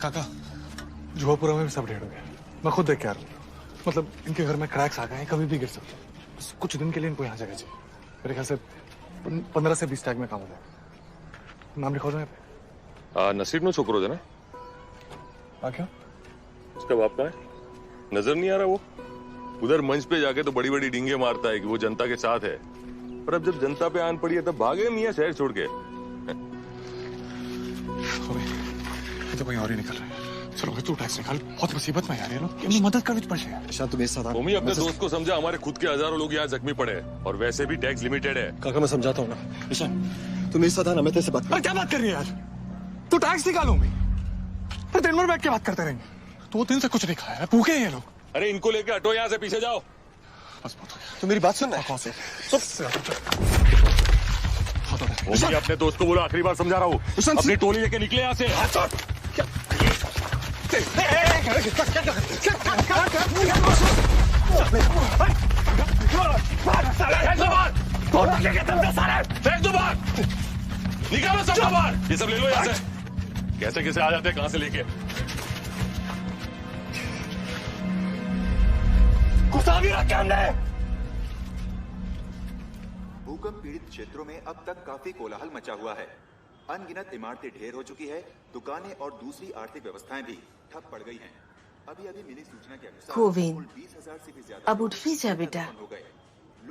काका, जुआपुरा में भी सब डेढ़ हो गया। मैं खुद देख के आ रहा हूँ। मतलब इनके घर में क्रैक्स आ गए हैं, कभी भी गिर सकते हैं। बस कुछ दिन के लिए इनको यहाँ जगह चाहिए। मेरे ख्याल से 15 से 20 टैग में काम हो जाएगा। नाम लिखा दो यहाँ पे। नसीब नो छोकरो है ना? क्या? उसका बाप कहाँ है? नजर नहीं आ रहा वो? उधर मंच पे जाके तो बड़ी बड़ी डींगे मारता है कि वो जनता के साथ है, पर अब जब जनता पे आन पड़ी है तब भागे मियाँ शहर छोड़ के। तो कोई और ही निकल रहा है। चलो तू टैक्स निकाल, बहुत मुसीबत में यार ये लोग। इनकी मदद कर भी पड़ जाए। ईशान तुम मेरे साथ आ। मम्मी अपने दोस्त को समझा, हमारे खुद के हजारों लोग यहाँ जख्मी पड़े हैं और वैसे भी टैक्स लिमिटेड है। काका मैं समझाता हूँ ना। ईशान तुम मेरे साथ आना, मैं तेरे से बात कर। क्या बात कर रही है यार? तू टैक्स निकालूंगी फिर दिन भर बैठ के बात करते रहेंगे। 2 दिन से कुछ नहीं खाया, भूखे हैं ये लोग। अरे इनको लेके हटो यहाँ से, पीछे जाओ। बस बहुत हो गया। तू मेरी बात सुन रहा है? कौन से? मम्मी अपने दोस्त को बोलो, आखिरी बार समझा रहा हूँ, अपनी टोली लेके निकले यहाँ से। निकालो सब बाहर, ये सब ले लो यहाँ से। कैसे कैसे आ जाते हैं, कहाँ से लेके? घुसा भी रखा हमने। भूकंप पीड़ित क्षेत्रों में अब तक काफी कोलाहल मचा हुआ है। अनगिनत इमारतें ढेर हो चुकी है, दुकानें और दूसरी आर्थिक व्यवस्थाएं भी ठप पड़ गई हैं। अभी मिली सूचना के अनुसार गोविंद, 20,000 से भी ज्यादा अब उठ भी जा बेटा,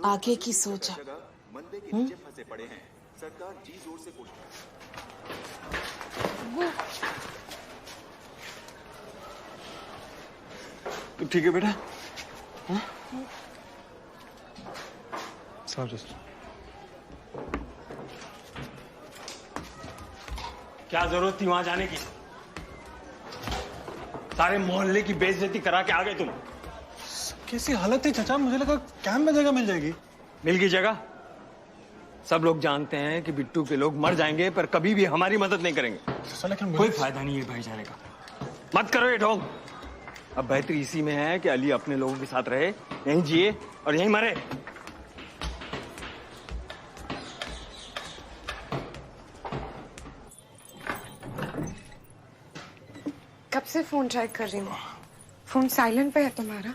आगे की सोच। मंदे के नीचे फंसे पड़े हैं। सरकार जी जोर से कोशिश। ठीक है बेटा? क्या जरूरत थी वहां जाने की? सारे मोहल्ले की बेइज्जती करा के आ गए तुम। कैसी हालत थी चाचा? मुझे लगा कैंप में जगह मिल जाएगी। मिल गई जगह? सब लोग जानते हैं कि बिट्टू के लोग मर जाएंगे पर कभी भी हमारी मदद नहीं करेंगे। लेकिन कोई फायदा नहीं है भाईचारे का। मत करो ये ढोंग। अब बेहतरी इसी में है कि अली अपने लोगों के साथ रहे, यहीं जिए और यहीं मरे। कब से फोन ट्राई कर रही हूँ, फोन साइलेंट पे है तुम्हारा।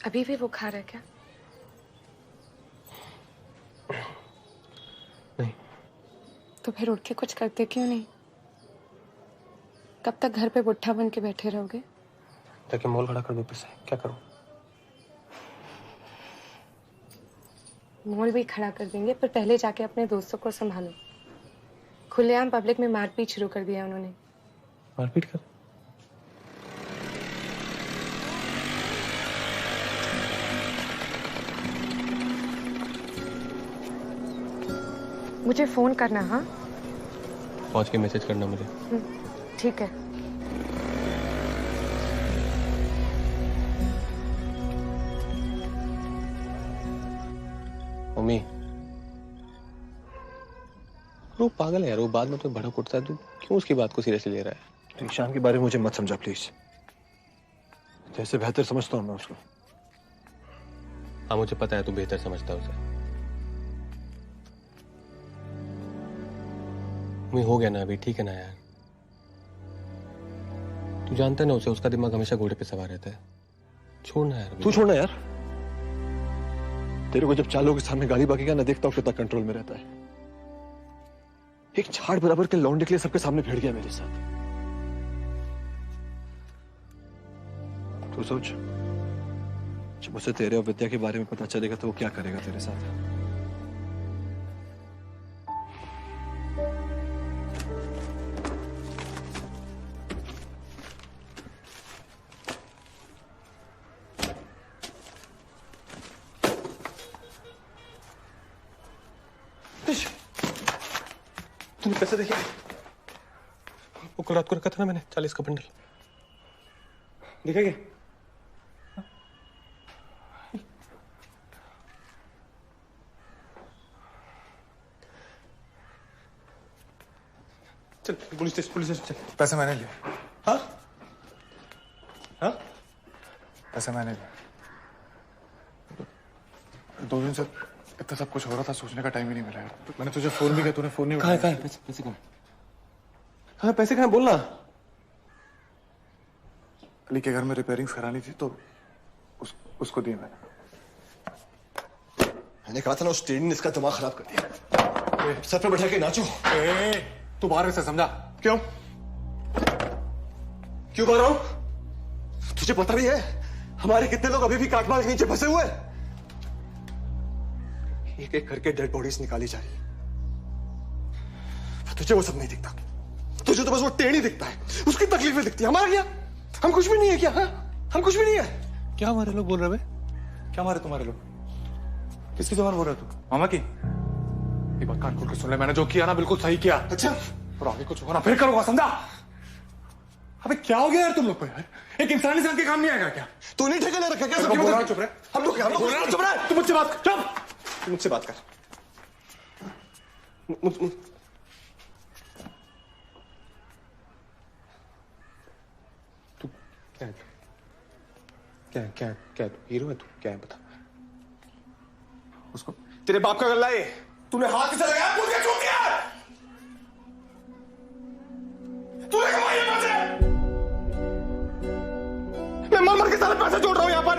अभी भी बुखार है क्या? नहीं। तो फिर उठ के कुछ करते क्यों नहीं? कब तक घर पे बुट्ठा बन के बैठे रहोगे? जाके मॉल खड़ा कर दो, फिर से क्या करूं? मॉल भी खड़ा कर देंगे, पर पहले जाके अपने दोस्तों को संभालो। खुलेआम पब्लिक में मारपीट शुरू कर दिया उन्होंने। मारपीट कर? मुझे फोन करना। हाँ पहुंच के मैसेज करना मुझे। ठीक है। मम्मी वो पागल है यार, वो बाद में तो भड़क उठता है, तू क्यों उसकी बात को सीरियसली ले रहा है? ईशान के बारे में मुझे मत समझा प्लीज, जैसे बेहतर समझता हूँ मैं उसको। हाँ मुझे पता है तू बेहतर समझता है उसे। मम्मी हो गया ना अभी, ठीक है ना यार? तू जानता है ना उसे, उसका दिमाग हमेशा घोड़े पे सवार रहता है। छोड़ना यार। तू छोड़ना यार, तेरे को जब चालों के सामने गाली बाकी ना देखता हूँ कितना कंट्रोल में रहता है। एक झाड़ बराबर के लौंडे के लिए सबके सामने भिड़ गया मेरे साथ। तू सोच, जब उसे तेरे और विद्या के बारे में पता चलेगा तो वो क्या करेगा तेरे साथ। तूने पैसे देखे? वो कल रात को रखा था ना मैंने 40 का बंडल, देखा क्या? चल पुलिस स्टेशन चल। पैसे मैंने लिए। हाँ हाँ पैसे मैंने लिए। 2 दिन से इतना सब कुछ हो रहा था, सोचने का टाइम ही नहीं मिला यार। मैंने तुझे फोन भी किया, तूने फोन नहीं उठाया। कहाँ है पैसे कहाँ? हाँ पैसे कहाँ बोलना। अली के घर में रिपेयरिंग्स करानी थी तो उसको दिए मैंने कहा था ना, उस ट्रेन ने इसका दिमाग खराब कर दिया। सर पे बैठा के नाचो। तू बाहर से समझा क्यों क्यों कर रहा हूं? तुझे पता भी है हमारे कितने लोग अभी भी काटमाल के नीचे फंसे हुए? एक एक करके डेड बॉडीज निकाली जा रही है। तुझे वो सब नहीं दिखता, तुझे तो बस वो टेढ़ी दिखता है, उसकी तकलीफें दिखती है। हमारा क्या? हम कुछ भी नहीं है क्या? हाँ? हम कुछ भी नहीं है क्या? हमारे लोग बोल रहे हैं? क्या हमारे तुम्हारे लोग? किसकी जबान बोल रहे तू? मामा की? एक बात कान खोल के सुन ले, मैंने जो किया ना बिल्कुल सही किया। अच्छा, और आगे कुछ होगा ना फिर करूंगा, समझा? अबे क्या हो गया यार तुम लोग को यार? एक इंसान इंसान के काम नहीं आएगा क्या? तू नहीं ठेका ले रखा क्या? बोल रहा, चुप रहे। हम लोग चुप रहे। तू मुझसे बात कर। चुप। तू मुझसे बात कर। तू क्या है? क्या तू हीरो है? तू क्या है बता? उसको तेरे बाप का गल्ला है, तूने हाथ किसे लगाया? पूछ के क्यों किया? तूने कमाई है पैसे? मैं मर मर के सारे पैसे जोड़ रहा हूं यहां पर।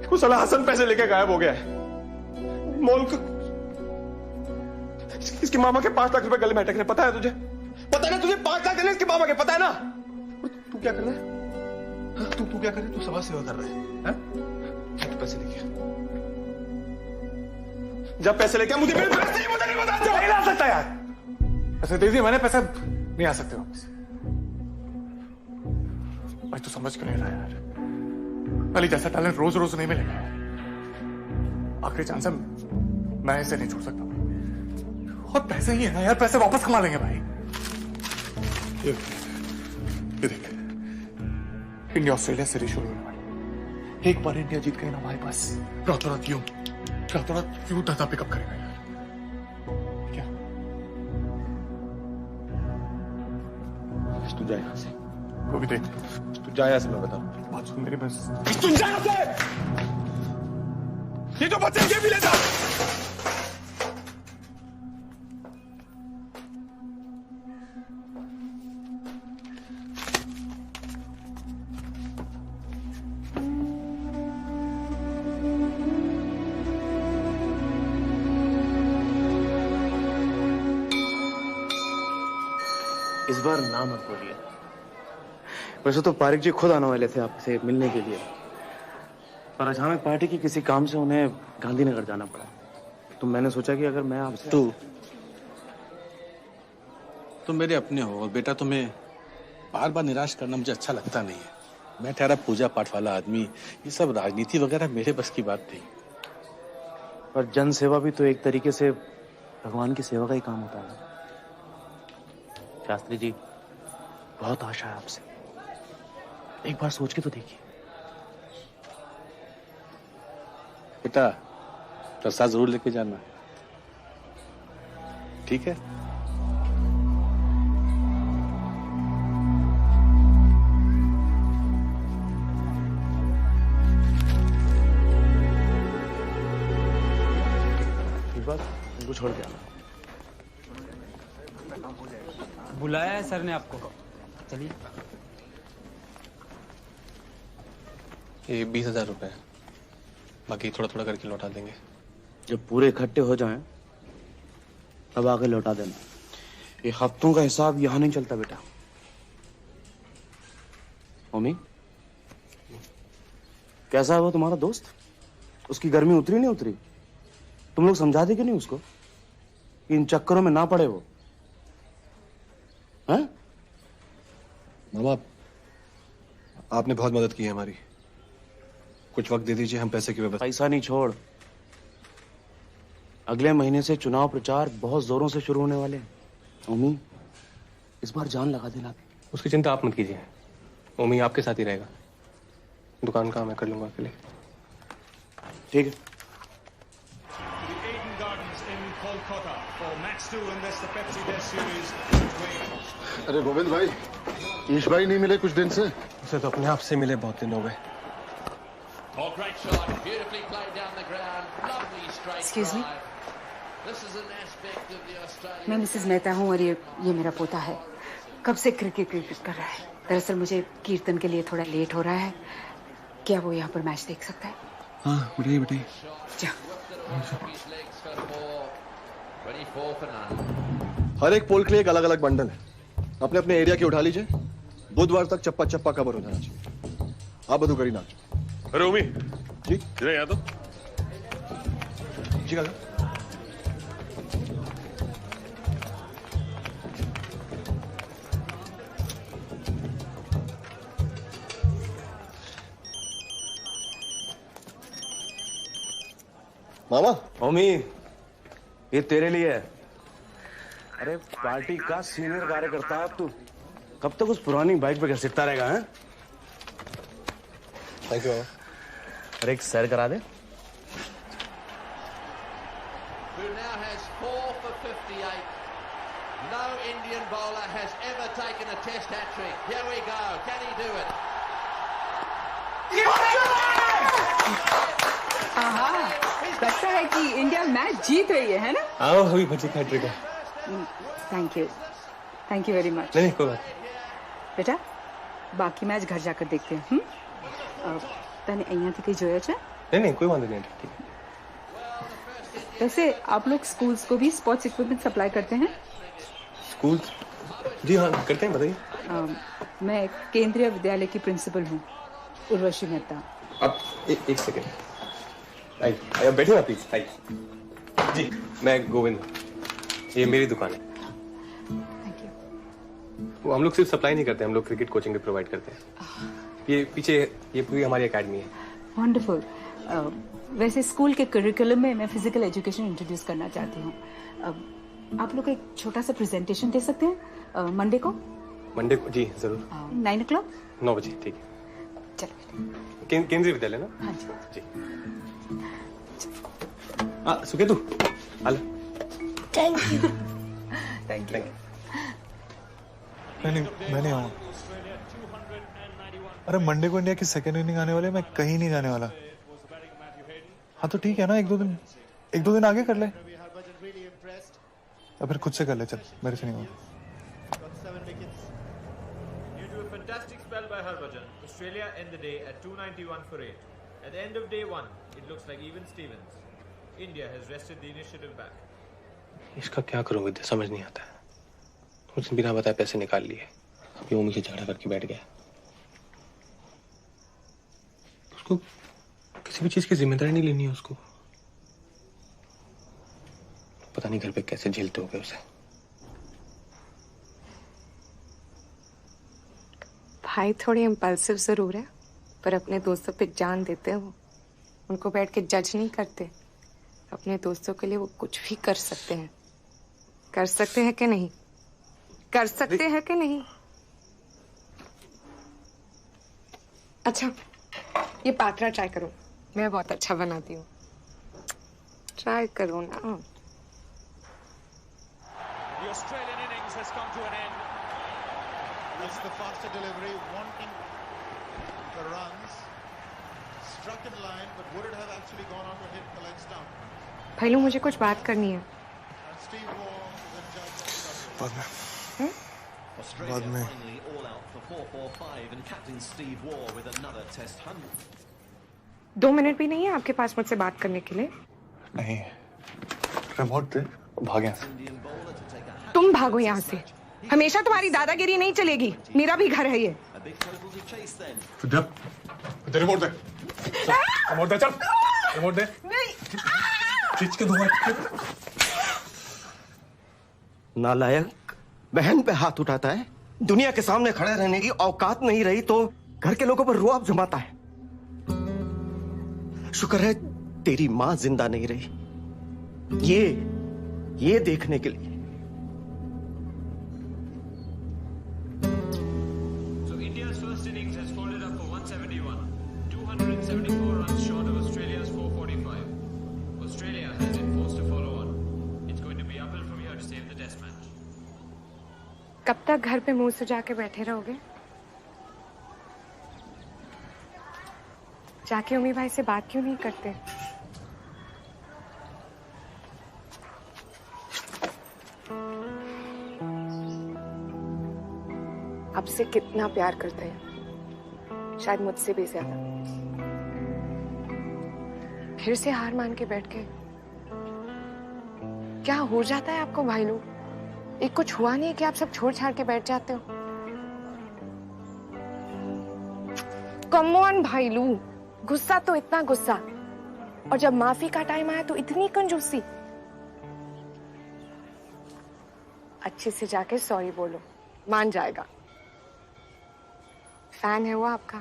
वो साला हसन पैसे लेके गायब हो गया है। मॉल का इसकी मामा के 5 लाख रुपए गले में अटक रहे, पता है तुझे? पता है ना तुझे? 5 लाख देने इसकी मामा के, पता है ना? तू क्या कर रहा है? तू क्या कर रहा है? तू समाज सेवा कर रहा है? तू पैसे लेके जब पैसे लेके मुझे नहीं बता। नहीं ला सकता यार, पैसे दे दिए मैंने, पैसे नहीं आ सकते वापस। भाई तू समझ क्यों नहीं रहा यार? अली जैसा टैलेंट रोज रोज नहीं मिलेगा। आखिरी चांस है, मैं इसे नहीं छोड़ सकता। और पैसे ही है ना यार, पैसे वापस कमा लेंगे भाई। ये देख, इंडिया ऑस्ट्रेलिया सीरीज शुरू होने वाली। एक बार इंडिया जीत गई ना भाई, बस रातों रात यूं धंधा पिकअप करेगा यार। क्या? तू जा यहाँ से। वो भी देख, तू जा यहाँ से, मैं बता। बात सुन मेरी बस। तू जा यहाँ से। ये जो बच्चे ये भी ले जा। इस बार ना मत बोलिए। वैसे तो पारिक जी खुद आने वाले थे आपसे मिलने के लिए, पर अचानक पार्टी की किसी काम से उन्हें गांधीनगर जाना पड़ा। तो मैंने सोचा कि अगर मैं आपसे तुम मेरे अपने हो और बेटा तुम्हें बार बार निराश करना मुझे अच्छा लगता नहीं है। मैं ठहरा पूजा पाठ वाला आदमी, ये सब राजनीति वगैरह मेरे बस की बात नहीं। पर जन सेवा भी तो एक तरीके से भगवान की सेवा का ही काम होता है ना। शास्त्री जी, बहुत आशा है आपसे, एक बार सोच के तो देखिए। बेटा प्रसाद जरूर लेके जाना, ठीक है? इनको छोड़ के आना। बुलाया है सर ने आपको, चलिए। ये 20,000 रुपए है, बाकी थोड़ा थोड़ा करके लौटा देंगे। जब पूरे इकट्ठे हो जाएं, तब आके लौटा देना। ये हफ्तों का हिसाब यहाँ नहीं चलता बेटा। मम्मी, कैसा है वो तुम्हारा दोस्त? उसकी गर्मी उतरी नहीं उतरी? तुम लोग समझा दे क्यों नहीं उसको कि इन चक्करों में ना पड़े वो? हैं? मामा, आपने बहुत मदद की है हमारी, कुछ वक्त दे दीजिए, हम पैसे की व्यवस्था। पैसा नहीं छोड़, अगले महीने से चुनाव प्रचार बहुत जोरों से शुरू होने वाले हैं। ओमी, इस बार जान लगा देना। उसकी चिंता आप मत कीजिए, ओमी आपके साथ ही रहेगा। दुकान का मैं कर लूंगा अकेले। ठीक है। अरे गोविंद भाई, ईश भाई नहीं मिले कुछ दिन से? उसे तो अपने आप से मिले बहुत दिन हो गए। एक्सक्यूज मी, मैं मिसेस मेहता हूँ और ये मेरा पोता है। कब से क्रिकेट कर रहा है। दरअसल मुझे कीर्तन के लिए थोड़ा लेट हो रहा है, क्या वो यहाँ पर मैच देख सकता है? हाँ बताइए बताइए। हर एक पोल के लिए एक अलग अलग बंडल है, अपने अपने एरिया की उठा लीजिए। बुधवार तक चप्पा चप्पा कवर हो जाना चाहिए। आप बधु करी नाच। अरे ओमी जी जरा यहाँ तो। जी मामा। ओमी, ये तेरे लिए है। अरे पार्टी का सीनियर कार्यकर्ता है तू, कब तक उस पुरानी बाइक पे घसीटता रहेगा? हैं? Thank you. अरे एक सैर करा दे। No Indian bowler has ever taken a test hat-trick. Here we go. Can he do it? लगता है कि इंडिया मैच जीत रही है ना? आओ अभी बच्चे का हैट्रिक है। Thank you very much. नहीं कोई बात। बेटा बाकी मैच घर जाकर देखते हैं। तने અહીંયા થી કઈ જોયા છે? नहीं कोई बात नहीं, ठीक है। वैसे आप लोग स्कूल्स को भी स्पोर्ट्स इक्विपमेंट सप्लाई करते हैं? स्कूल? जी हाँ करते हैं, बताइए। मैं केंद्रीय विद्यालय की प्रिंसिपल हूँ, उर्वशी मेहता। अब एक सेकेंड, बैठे ना प्लीज। जी मैं गोविंद, ये मेरी दुकान है। वो हम लोग सिर्फ सप्लाई नहीं करते, हम लोग क्रिकेट कोचिंग भी प्रोवाइड करते हैं। ये पीछे ये पूरी हमारी एकेडमी है। वंडरफुल। वैसे स्कूल के करिकुलम में मैं फिजिकल एजुकेशन इंट्रोड्यूस करना चाहती हूँ। आप लोग एक छोटा सा प्रेजेंटेशन दे सकते हैं मंडे को? मंडे को? जी जरूर। 9 o'clock? 9 बजे, ठीक है। चलो। केंद्रीय विद्यालय ना? हाँ जी। हाँ सुके तू आला। Thank you. Thank you. नहीं मैं नहीं आऊँ। अरे मंडे को इंडिया की सेकेंड इनिंग आने वाले, मैं कहीं नहीं जाने वाला। हाँ तो ठीक है ना, एक दो दिन आगे कर ले, या फिर खुद से कर ले। चल मेरे से नहीं होगा। Fantastic spell by Harbhajan. Australia end the day at 291 for 8. At the end of day 1, it looks like even Stevens. India has wrested the initiative back. इसका क्या करूं विद्या, समझ नहीं आता है। उसने बिना बताए पैसे निकाल लिए, अभी वो मुझे झगड़ा करके बैठ गया। उसको किसी भी चीज की जिम्मेदारी नहीं लेनी है उसको। पता नहीं घर पे कैसे झेलते होंगे उसे। भाई थोड़े इम्पल्सिव जरूर है, पर अपने दोस्तों पे जान देते हो। उनको बैठ के जज नहीं करते, अपने दोस्तों के लिए वो कुछ भी कर सकते हैं। कर सकते हैं कि नहीं? कर सकते हैं कि नहीं? अच्छा, ये पात्रा ट्राई करो, मैं बहुत अच्छा बनाती हूँ। ट्राई करो ना। The Australian innings has come to an end. That's the faster delivery, wanting the runs. Struck in line, but would it have actually gone on to hit the leg stump? भाईलू, मुझे कुछ बात करनी है। And Steve Waugh then judged बाद में। Australia finally all out for 4-4-5 and captain Steve Waugh with another test 100. 2 minute भी नहीं है आपके पास मुझसे बात करने के लिए? नहीं, रिमोट दे, भाग यहाँ से। तुम भागो यहाँ से। हमेशा तुम्हारी दादागिरी नहीं चलेगी। मेरा भी घर है ये। जब रिमोट दे, रिमोट दे, चल रिमोट दे। खींच के दूंगा। नालायक बहन पे हाथ उठाता है। दुनिया के सामने खड़े रहने की औकात नहीं रही तो घर के लोगों पर रुआब जमाता है। शुक्र है तेरी मां जिंदा नहीं रही ये देखने के लिए। So India's first innings has folded up for 171, 274 runs short of Australia's 445. Australia has been forced to follow on. It's going to be uphill from here to save the test match. कब तक घर पे मुंह सुजा के बैठे रहोगे? जाके उम्मी भाई से बात क्यों नहीं करते? आपसे कितना प्यार करते हैं, शायद मुझसे भी ज्यादा। फिर से हार मान के बैठ गए। क्या हो जाता है आपको भाई लोग? एक कुछ हुआ नहीं है कि आप सब छोड़ छाड़ के बैठ जाते हो? कम ऑन भाईलू, गुस्सा तो इतना गुस्सा, और जब माफी का टाइम आया तो इतनी कंजूसी। अच्छे से जाके सॉरी बोलो, मान जाएगा। फैन है वो आपका,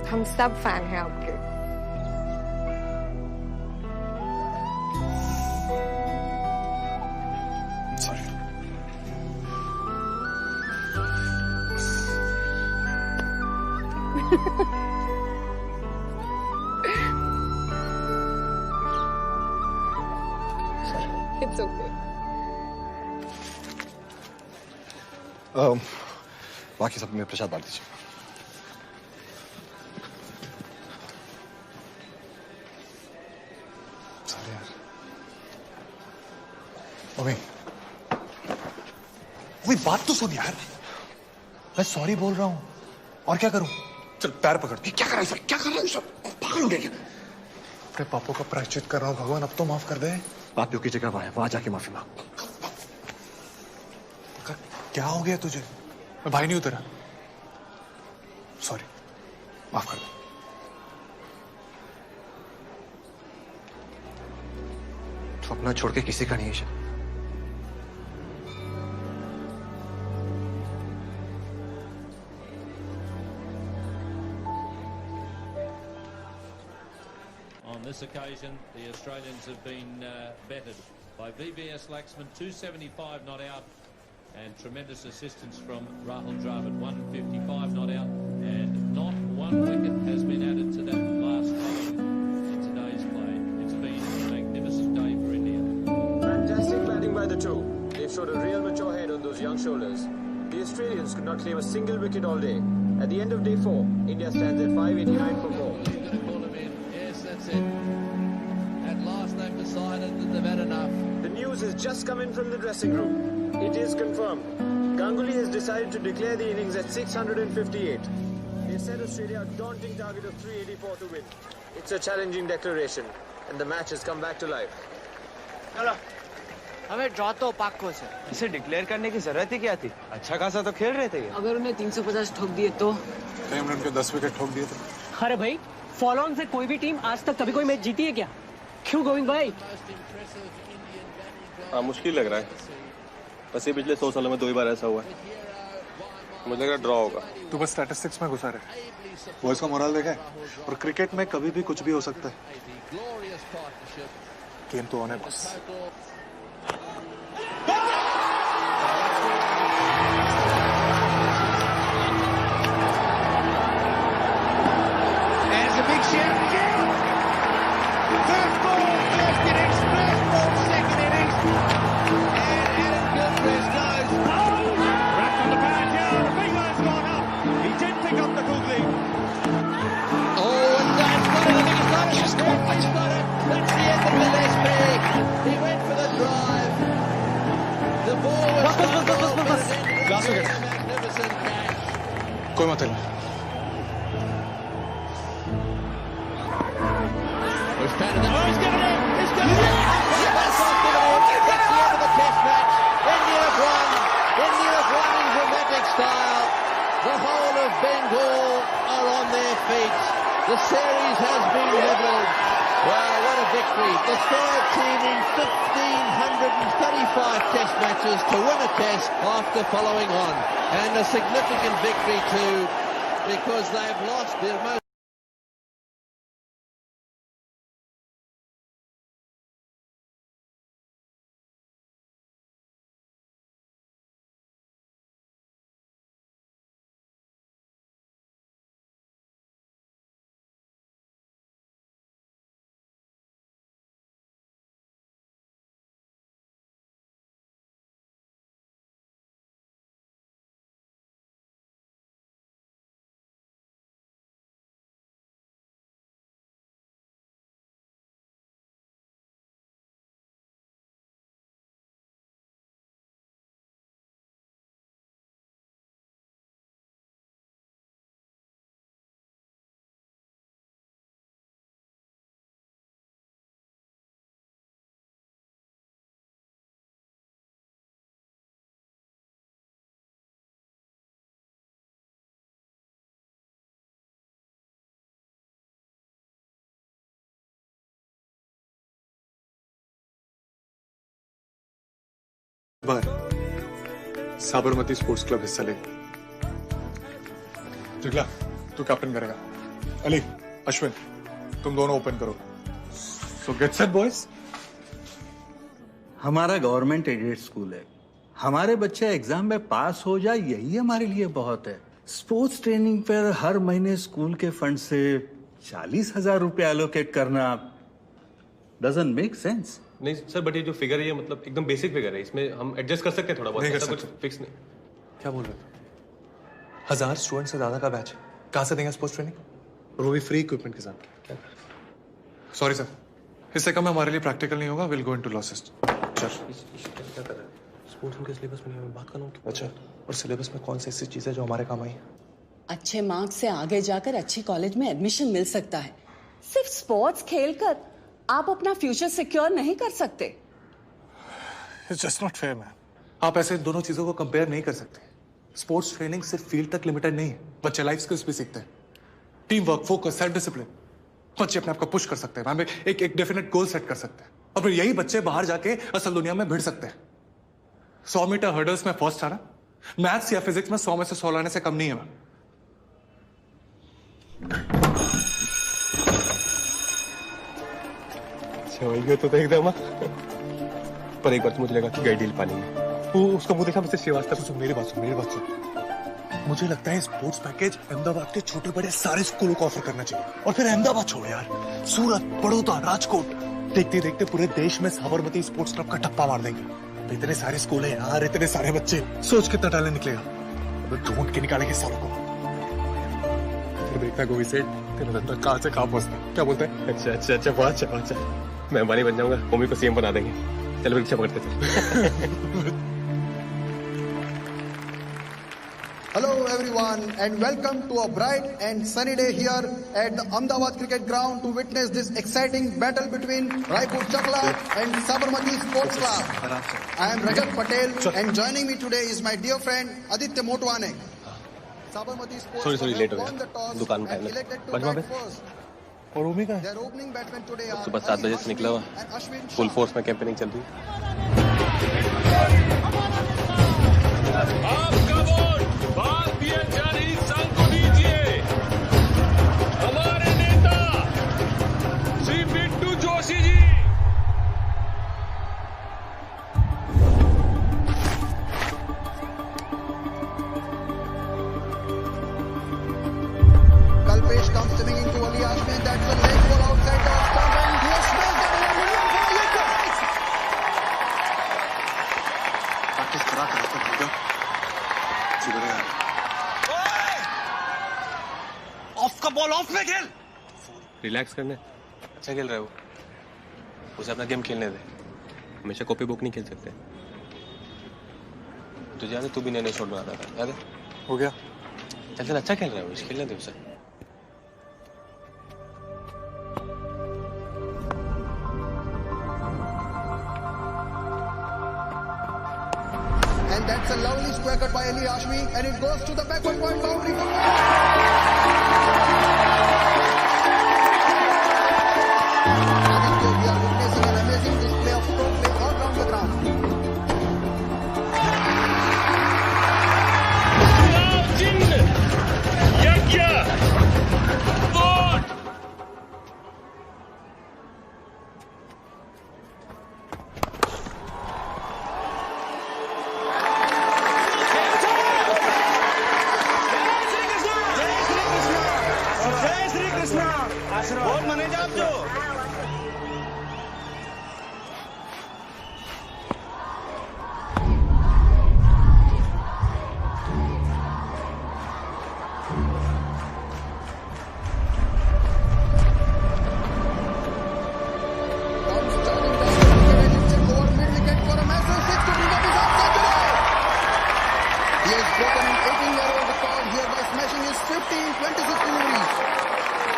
हम सब फैन हैं आपके। It's okay. बाकी सब में प्रसाद बांट दीजिए। सॉरी यार। अबे बात तो सुन यार। मैं सॉरी बोल रहा हूँ और क्या करूं? चल पैर पकड़। क्या कर रहा है सर? क्या कर रहा है सर? पागल हो गया क्या? अपने पापों का प्रायश्चित कर रहा हूँ भगवान, अब तो माफ कर दे। पापियों की जगह वहां जाके माफी मांग। क्या हो गया तुझे? मैं भाई नहीं हूं तेरा। सॉरी, माफ कर दे। तो अपना छोड़ के किसी का नहीं है। On this occasion, the Australians have been bettered by VVS Laxman, 275 not out, and tremendous assistance from Rahul Dravid, 155 not out, and not one wicket has been added to that last over in today's play. It's been a magnificent day for India. Fantastic batting by the two. They've showed a real mature head on those young shoulders. The Australians could not claim a single wicket all day. At the end of day 4, India stands at 589 for 4. Yes, that's it. At last they've decided that they've had enough. The news has just come in from the dressing room. It is confirmed. Ganguly has decided to declare the innings at 658. They set Australia a daunting target of 384 to win. It's a challenging declaration, and the match has come back to life. चलो, हमें draw तो पाक्को से। इसे declare करने की जरूरत ही क्या थी? अच्छा खासा तो खेल रहे थे ये। अगर उन्हें 350 ठोक दिए तो? हमने उनके 10 विकेट ठोक दिए थे। अरे भाई, फॉलो ऑन से कोई भी टीम आज तक कभी कोई मैच जीती है क्या? क्यों गोविंद भाई? हाँ, मुश्किल लग रहा है। बस ये पिछले 100 सालों में 2 ही बार ऐसा हुआ है। मुझे लगा ड्रॉ होगा। तू बस स्टैटिस्टिक्स में घुसा रहे। बॉयज का मोरल देखा है, और क्रिकेट में कभी भी कुछ भी हो सकता है। गेम तो ऑन है बस। कोई मत नहीं। The whole of Bengal are on their feet. The series has been levelled. Wow, what a victory. The third team in 1,535 test matches to win a test after following on. And a significant victory too, because they've lost their most bar Sabarmati sports club हिस्सा ले। जुगला तू captain करेगा, अली अश्विन तुम दोनों open करो। सो get set boys. हमारा government aided school है, हमारे बच्चे एग्जाम में पास हो जाए यही हमारे लिए बहुत है। स्पोर्ट्स ट्रेनिंग पर हर महीने स्कूल के फंड से 40,000 रुपए एलोकेट करना डजंट मेक सेंस। नहीं सर, बट ये जो फिगर है ये मतलब एकदम बेसिक फिगर है, इसमें हम एडजस्ट कर सकते हैं थोड़ा बहुत, नहीं कर ऐसा कुछ सकते। फिक्स नहीं। क्या बोल रहे थे? 1000 स्टूडेंट से ज्यादा का बैच कहाँ से देंगे स्पोर्ट्स ट्रेनिंग, और वो भी फ्री इक्विपमेंट के साथ। सॉरी सर, इससे कम हमारे लिए प्रैक्टिकल नहीं होगा। Will go into losses. चल क्या कर रहा है? स्पोर्ट्स उनके सिलेबस में नहीं है, बात कर रहा हूँ। अच्छा, और सिलेबस में कौन सी ऐसी चीज है जो हमारे काम आई? अच्छे मार्क्स से आगे जाकर अच्छी कॉलेज में एडमिशन मिल सकता है। सिर्फ स्पोर्ट्स खेलकर आप अपना फ्यूचर सिक्योर नहीं कर सकते। It's just not fair man. आप ऐसे दोनों चीजों को कंपेयर नहीं कर सकते। स्पोर्ट्स ट्रेनिंग सिर्फ फील्ड तक लिमिटेड नहीं है, बच्चे लाइफ स्किल्स भी सीखते हैं। Team work, focus, self discipline. बच्चे अपने आप को पुश कर सकते हैं, एक डेफिनेट गोल सेट कर सकते हैं, और फिर यही बच्चे बाहर जाके असल दुनिया में भिड़ सकते हैं। 100 मीटर हर्डल्स में फर्स्ट आना मैथ्स या फिजिक्स में 100 में से 100 लाने से कम नहीं है। तो एकदम, पर एक बार तो मुझे लगा कि गई डील पानी में। वो उसका मुंह देखा, मिस्टर श्रीवास्तव। मेरी बात सुन। मुझे लगता है स्पोर्ट्स पैकेज अहमदाबाद के छोटे बड़े सारे स्कूलों को ऑफर करना चाहिए। और फिर अहमदाबाद छोड़ो यार, सूरत, बड़ौदा, राजकोट, देखते देखते पूरे देश में साबरमती स्पोर्ट्स क्लब का टप्पा मार देंगे। इतने सारे स्कूल हैं यार, इतने सारे बच्चे, सोच कितना टैलेंट निकलेगा। ढूंढ के निकालेंगे सालों को। देखता गोवी सेठ तेरा धंधा कहाँ से कहाँ पहुंचता है। क्या बोलते हैं? अच्छा बहुत अच्छा। मैं अंबानी बन जाऊंगा, मम्मी को सीएम बना देंगे। चलो रिक्शा पकड़ते थे। Hello everyone and welcome to a bright and sunny day here at the Ahmedabad Cricket Ground to witness this exciting battle between Raipur Chakla and Sabarmati Sports Club. I am Rajat Patel and joining me today is my dear friend Aditya Motwane. Sabarmati Sports Sorry, Club late हो won the गया। toss दुकान में and time elected to लगा। bat first. और ओमी का Their opening batsmen today are सुबह 7 बजे से निकला हुआ, फुल फोर्स में कैंपेनिंग चल रही है। रिलैक्स करने। अच्छा खेल रहा है वो, उसे अपना गेम खेलने दे। हमेशा कॉपी बुक नहीं खेल सकते। तुझे याद है तू भी नए नए शॉट बनाता था, याद है? हो गया। चल चल, अच्छा खेल रहा है वो, खेलने दे उसे। And that's a lovely square cut by Ali Hashmi, and it goes to the backward point boundary. Aditya, we are witnessing an amazing display of stroke play all around the ground. बहुत मने जाप जो He has broken an 18-year-old record here by smashing his 15-26 deliveries.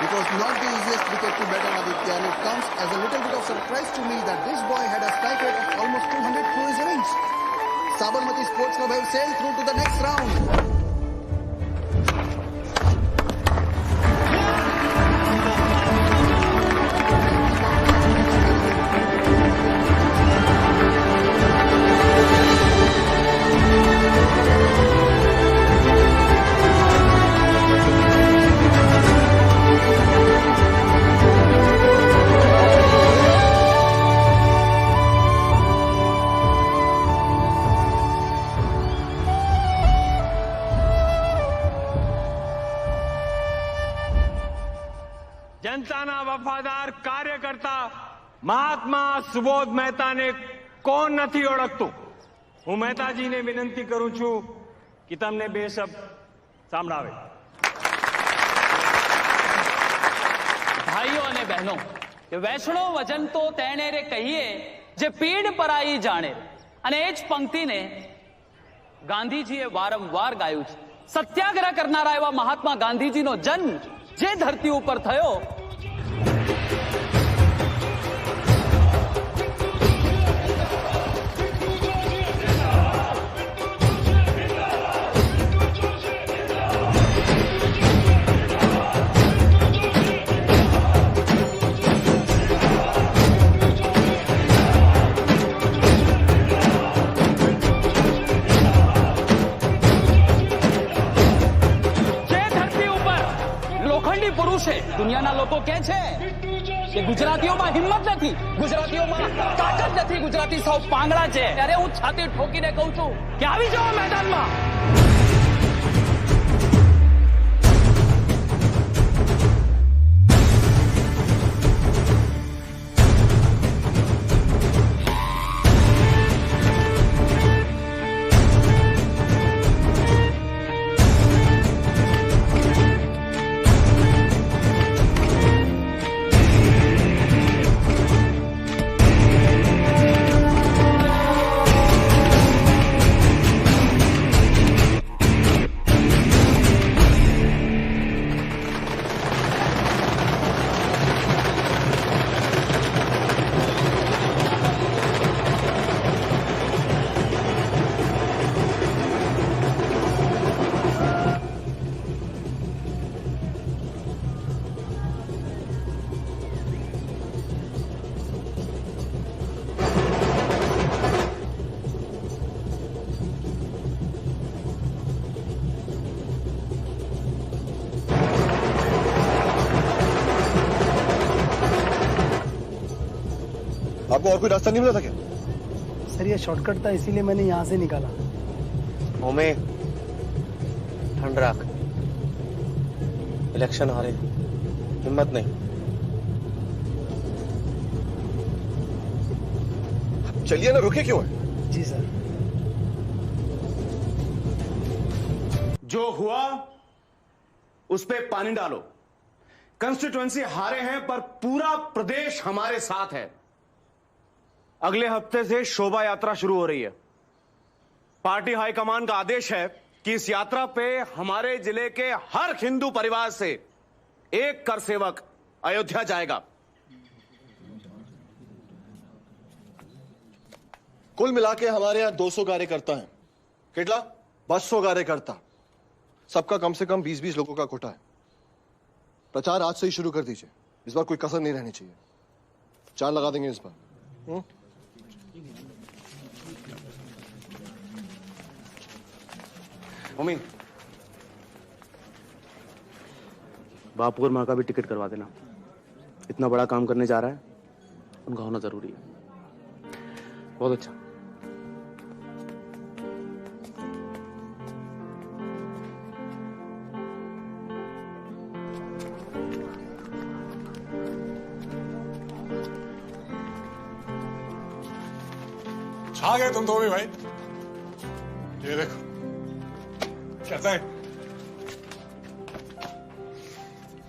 It was not the easiest wicket to bat on Aditya, and it comes as a little bit of surprise to me that this boy had a strike rate of almost 200 through his innings. Sabarmati Sports Club have sailed through to the next round. जनताना वफादार कार्यकर्ता મહાત્મા સુબોધ મહેતાને કોણ નથી ઓળખતું? હું મહેતાજીને વિનંતી કરું છું કે તમને બે શબ્દ સંભળાવે। ભાઈઓ અને બહેનો, વૈષ્ણો વચન તો તેણે રે કહીએ જે પીડ પરાઈ જાણે, અને એ જ પંક્તિને ગાંધીજીએ વારંવાર ગાયું છે। સત્યાગ્રહ કરનારા એવા મહાત્મા ગાંધીજીનો જન્મ જે ધરતી ઉપર થયો, દુનિયાના લોકો કહે છે કે ગુજરાતીઓમાં હિંમત નથી, ગુજરાતીઓમાં તાકાત નથી, ગુજરાતી સૌ પાંગડા છે। ત્યારે હું છાતી ઠોકીને કહું છું કે આવી જાઓ મેદાનમાં। आपको और कोई रास्ता नहीं मिला था क्या? सर ये शॉर्टकट था, इसीलिए मैंने यहाँ से निकाला। होमे ठंड रख, इलेक्शन हारे, हिम्मत नहीं। चलिए ना, रुके क्यों है? जी सर। जो हुआ उस पे पानी डालो, कंस्टिट्यूएंसी हारे हैं पर पूरा प्रदेश हमारे साथ है। अगले हफ्ते से शोभा यात्रा शुरू हो रही है। पार्टी हाईकमान का आदेश है कि इस यात्रा पे हमारे जिले के हर हिंदू परिवार से एक कर सेवक अयोध्या जाएगा। कुल मिला के हमारे यहाँ 200 कार्यकर्ता हैं। कितना? 200 कार्यकर्ता। सबका कम से कम 20-20 लोगों का कोटा है। प्रचार आज से ही शुरू कर दीजिए। इस बार कोई कसर नहीं रहनी चाहिए। चार लगा देंगे इस बार। मम्मी, बापू और माँ का भी टिकट करवा देना। इतना बड़ा काम करने जा रहा है, उनका होना जरूरी है। बहुत अच्छा। छा गए तुम तो भी भाई। ये देखो कैसा है।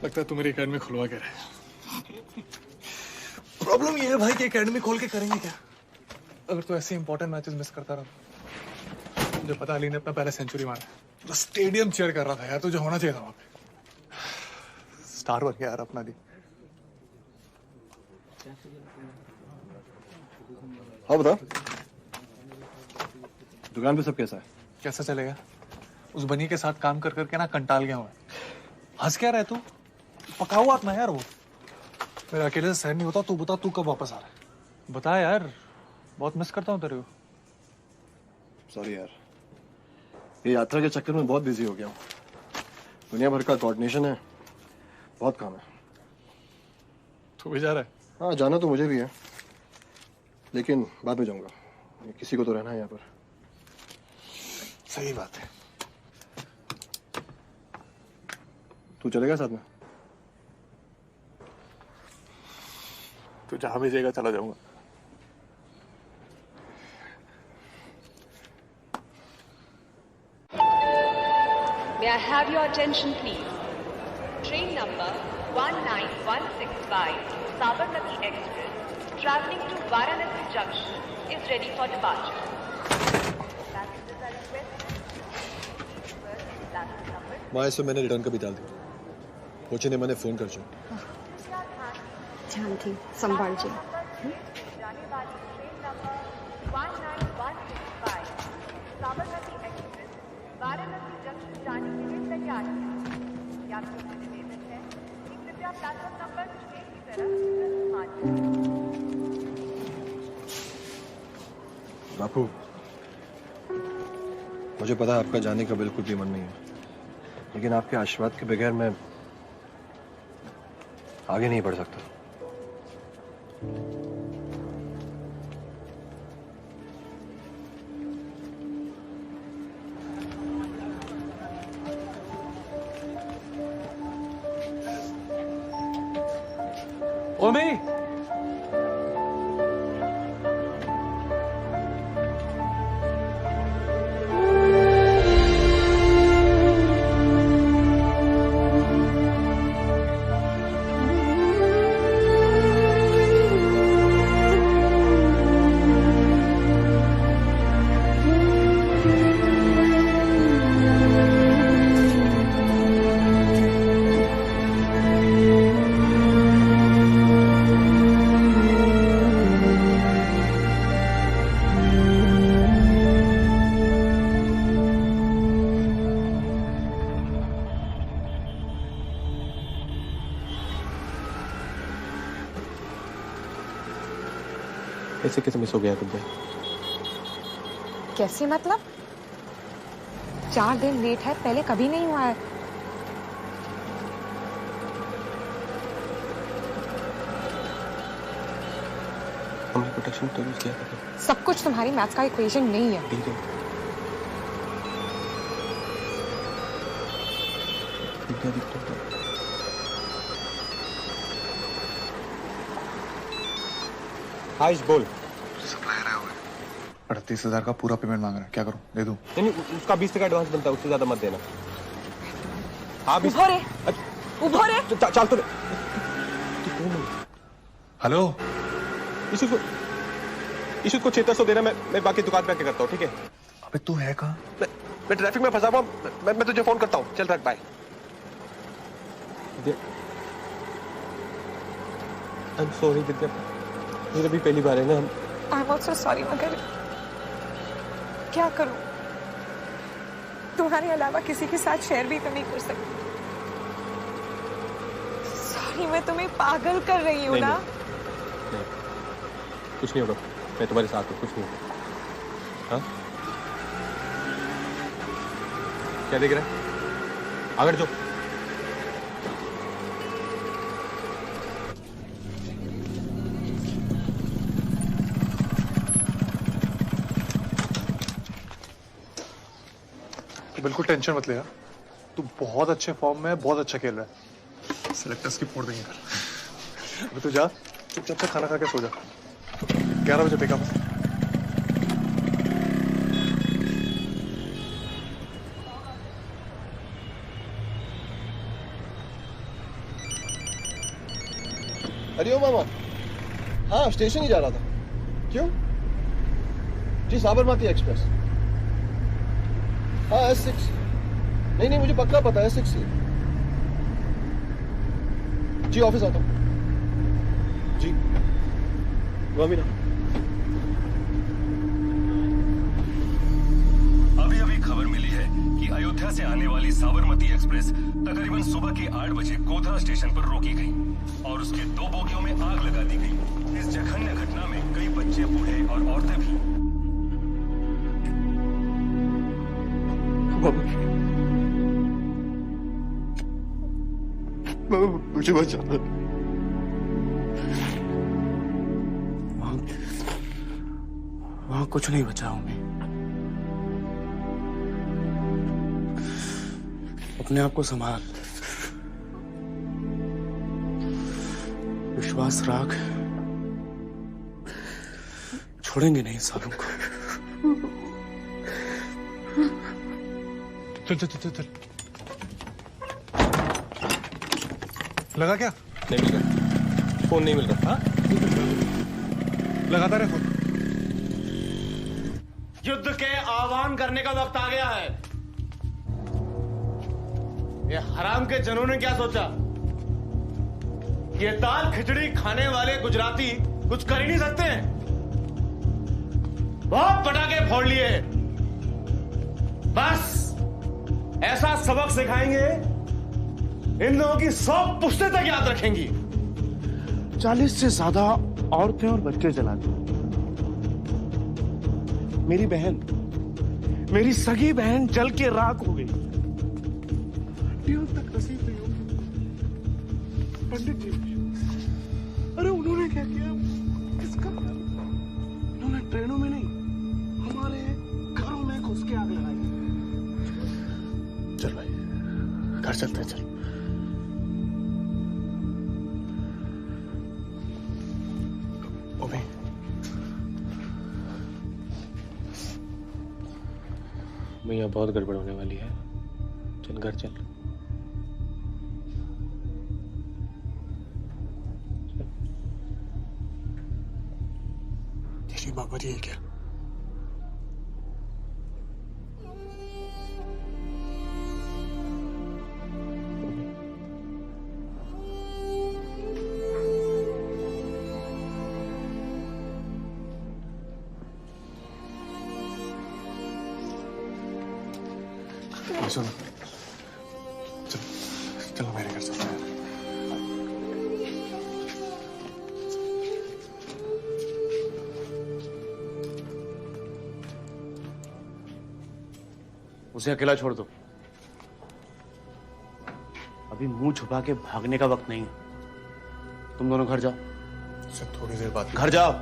लगता है तुम मेरी एकेडमी खुलवा के रहे। प्रॉब्लम ये है भाई कि एकेडमी खोल के करेंगे क्या अगर तू ऐसे इंपॉर्टेंट मैचेस मिस करता रहा। मुझे पता अली ने अपना पहला सेंचुरी मारा, तो स्टेडियम चेयर कर रहा था यार। तुझे होना चाहिए था वहां पे। स्टार बन गया यार अपना भी। हाँ बता, दुकान पे सब कैसा है? कैसा चलेगा? उस बनी के साथ काम कर करके ना कंटाल गया हूं। हंस क्या रहे तू? पका हुआ ना यार वो। मेरे अकेले से सहन नहीं होता। तू बता, तू कब वापस आ रहा है? बता यार, बहुत मिस करता हूँ तेरे को। सॉरी यार, ये यात्रा के चक्कर में बहुत बिजी हो गया हूँ। दुनिया भर का कोऑर्डिनेशन है, बहुत काम है। तू भी जा रहा है? हाँ, जाना तो मुझे भी है, लेकिन बाद में जाऊंगा। किसी को तो रहना है यहाँ पर। सही बात है। तू चलेगा साथ में? तू जहां भेजेगा चला जाऊंगा। May I have your attention, please? Train number 19165, Sabarmati Express, traveling to Varanasi Junction, is ready for departure. Passengers are requested to please first platform number. माँ, इसमें मैंने रिटर्न का भी डाल दिया। पहुंचने मैंने फोन कर जो। ध्यान थी, संभाल जी। जाने वाली train number 19165, Sabarmati express, Varanasi junction जाने के लिए तैयार है। यात्रियों से निवेदन है कि कृपया प्लेटफॉर्म नंबर 6 की तरफ मार्च। बापू, मुझे पता है आपका जाने का बिल्कुल भी मन नहीं है, लेकिन आपके आशीर्वाद के बगैर मैं आगे नहीं बढ़ सकता। ओमी, ऐसे कैसे मिस हो गया तुमसे? कैसे मतलब? 4 दिन लेट है, पहले कभी नहीं हुआ है। हमने प्रोटेक्शन तो यूज किया था। सब कुछ तुम्हारी मैथ्स का इक्वेशन नहीं है। ठीक है। आयुष बोल। सप्लायर आया हुआ है, 38,000 का पूरा पेमेंट मांग रहा है। क्या करूं? दे दूं? नहीं, उसका 20 का एडवांस बनता है, उससे ज्यादा मत देना। हाँ, 20। उभो रे। चल तो हेलो ईशु को 600 देना, मैं बाकी दुकान पे आके करता हूँ, ठीक है? अबे तू है कहाँ? मैं ट्रैफिक में फंसा हुआ, मैं तुझे फोन करता हूँ। चल रख, बाय। आई एम सॉरी विद्या, मेरा भी पहली बार है ना। आई एम ऑल्सो सॉरी, मगर क्या करूं? तुम्हारे अलावा किसी के साथ शेयर भी तो नहीं कर सकती। सॉरी, मैं तुम्हें पागल कर रही हूँ ना। नहीं, कुछ नहीं होगा, मैं तुम्हारे साथ हूँ, कुछ नहीं होगा। हाँ, क्या देख रहा है? आगे जो बिल्कुल टेंशन मत ले यार, तू बहुत अच्छे फॉर्म में है, बहुत अच्छा खेल रहा है। सेलेक्टर्स की फोड़ देंगे कल। अबे तू जा, चुपचाप से खाना खा के सो जा। 11 बजे पिकअप। अरे ओ मामा, हाँ स्टेशन ही जा रहा था। क्यों? जी साबरमती एक्सप्रेस। हाँ S6। नहीं मुझे पक्का पता है S6 ही। जी ऑफिस आता हूँ। जी गोविंदा। अभी खबर मिली है कि अयोध्या से आने वाली साबरमती एक्सप्रेस तकरीबन सुबह के 8 बजे गोधरा स्टेशन पर रोकी गई और उसके 2 बोगियों में आग लगा दी गई। इस जघन्य घटना में कई बच्चे, बूढ़े और औरतें भी। मुझे बचा। वहां कुछ नहीं बचा हूं मैं। अपने आप को संभाल, विश्वास राख, छोड़ेंगे नहीं सालों को। चल लगा क्या? नहीं मिल रहा, फोन नहीं मिल रहा। हाँ? लगातार है फोन। युद्ध के आह्वान करने का वक्त आ गया है। ये हराम के जनों ने क्या सोचा? ये दाल खिचड़ी खाने वाले गुजराती कुछ कर ही नहीं सकते हैं। बहुत पटाखे फोड़ लिए। बस ऐसा सबक सिखाएंगे, इन लोगों की 100 पुश्तें तक याद रखेंगी। 40 से ज्यादा औरतें और बच्चे जला दिए। मेरी बहन, मेरी सगी बहन जल के राख हो गई। तक नसीब नहीं होगी। पंडित जी, अरे उन्होंने क्या किया? किसका? उन्होंने ट्रेनों में नहीं, हमारे घरों में घुस के आग लगाई। चल भाई, घर चलते हैं, चल। भैया बहुत गड़बड़ होने वाली है, चल घर चल। तेरी बाबा ये क्या? सुनो, चलो मेरे घर चलते हैं। उसे अकेला छोड़ दो। अभी मुंह छुपा के भागने का वक्त नहीं है। तुम दोनों घर जाओ। सब थोड़ी देर बाद घर जाओ।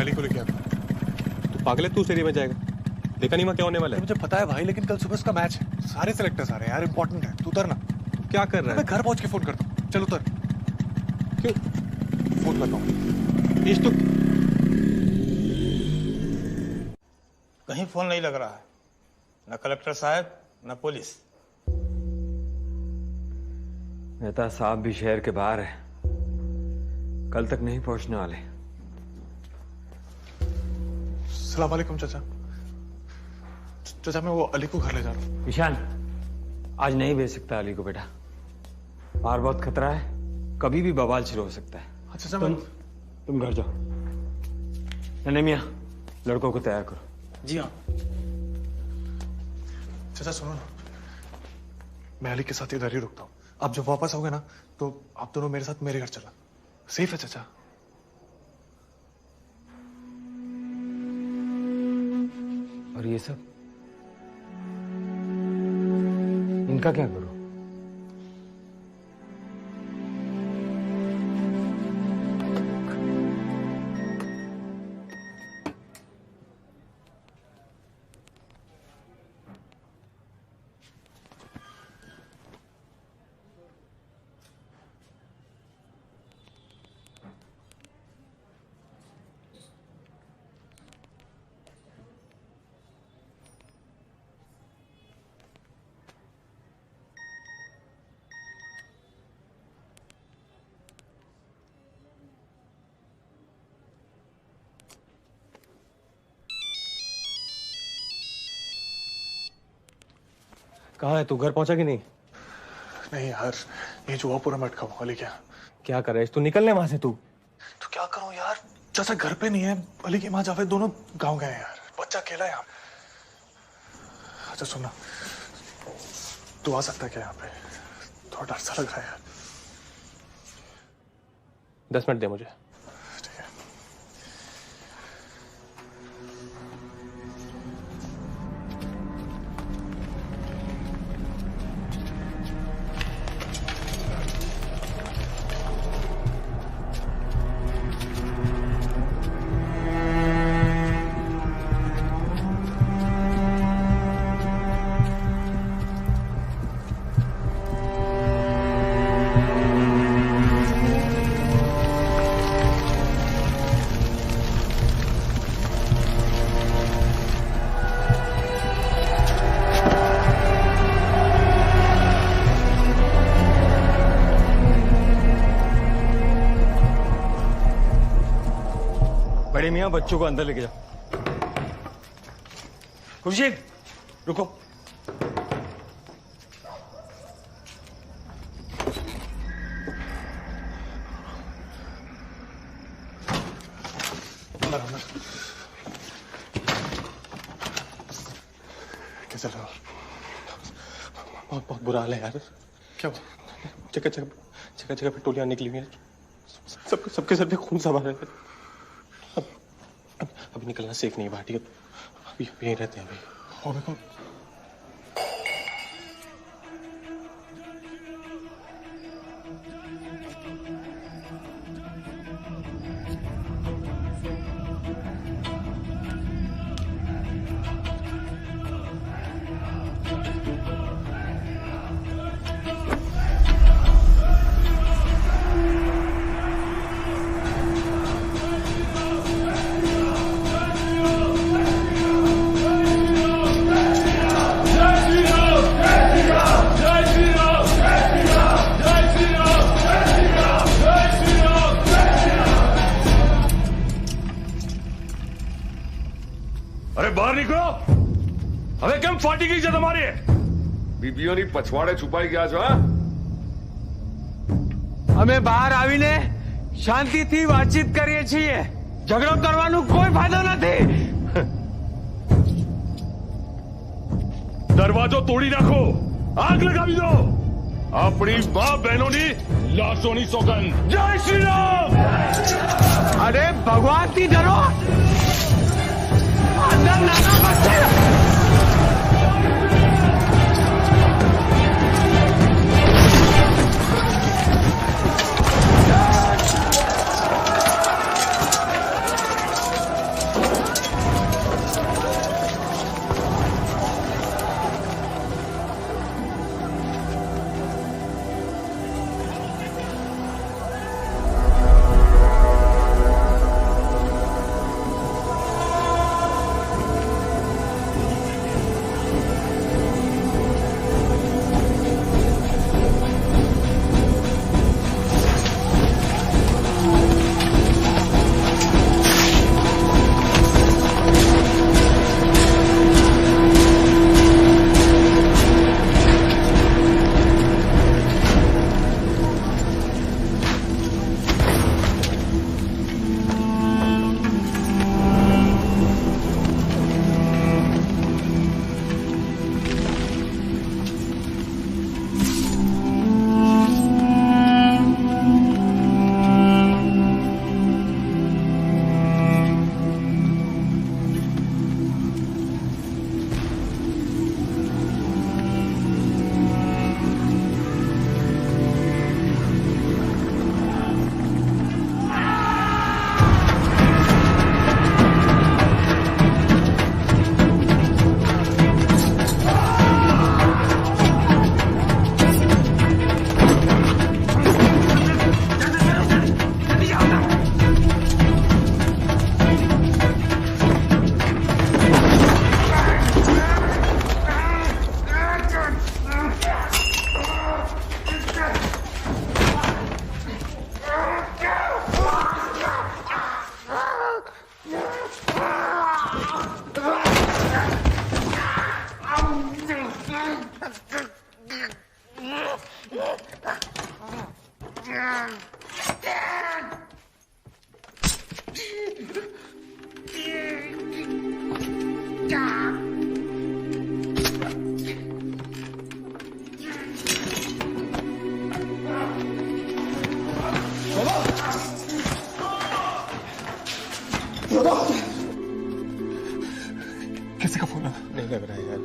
अली को लेके आता हूँ। तू पागल है, तू स्टेडियम में जाएगा? देखा नहीं मैं क्या होने वाला है? मुझे पता है भाई, लेकिन कल सुबह उसका मैच है, सारे सेलेक्टर्स आ रहे हैं यार, इंपॉर्टेंट है। तू उतर ना। क्या कर रहा है? मैं घर पहुंच के फोन करता हूँ। चल उतर। क्यों? फोन करता हूँ। तो कहीं फोन नहीं लग रहा है, न कलेक्टर साहब न पुलिस। मेहता साहब भी शहर के बाहर है, कल तक नहीं पहुंचने वाले। सलाम वालेकुम चाचा। चाचा मैं वो अली को घर ले जा रहा हूँ। ईशान, आज नहीं भेज सकता अली को बेटा, बाहर बहुत खतरा है, कभी भी बवाल शुरू हो सकता है। अच्छा तुम घर जाओ। नन्हे मियां, लड़कों को तैयार करो। जी हाँ। चाचा सुनो ना, मैं अली के साथ इधर ही रुकता हूँ। आप जब वापस आओगे ना तो आप दोनों मेरे साथ मेरे घर चला। सेफ है चाचा? और ये सब इनका क्या करूं? कहाँ है तू? घर पहुंचा कि नहीं? नहीं यार, ये जुआपुरा में अटका हुआ। अली क्या कर रहा है? तू निकलने वहां से। तू तो क्या करूं यार, चाचा घर पे नहीं है, अली की माँ जावेद दोनों गांव गए यार, बच्चा अकेला है यहाँ। अच्छा सुनना, तू आ सकता है क्या यहाँ पे? थोड़ा डर सा लग रहा है यार। 10 मिनट दे मुझे। बड़े मियां, बच्चों को अंदर लेके जाओ। खुर्शीद रुको। कैसा लगा? बहुत बुरा हाल है यार। क्या? जगह जगह पे टोलियां निकली हुई हैं, सबके सर पे खून सवार है। अभी निकलना सेफ नहीं है बाहर, ठीक है? अभी यहीं रहते हैं अभी। और मेरे को बाहर निकलो। अबे क्यों फाटी की इज्जत हमारी है? बीबियों ने पछवाड़े छुपाई क्या जो? અમે બહાર આવીને શાંતિથી વાતચીત કરીએ છીએ, ઝઘડો કરવાનો કોઈ ફાયદો નથી। દરવાજો તોડી નાખો, આગ લગાવી દો। આપણી મા બહેનોની લાશોની સોગંદ। જય શ્રી રામ। અરે ભગવાનથી ડરો, અંદર નાના બચ્ચે। किसी का फोन है? नहीं लग रहा है यार।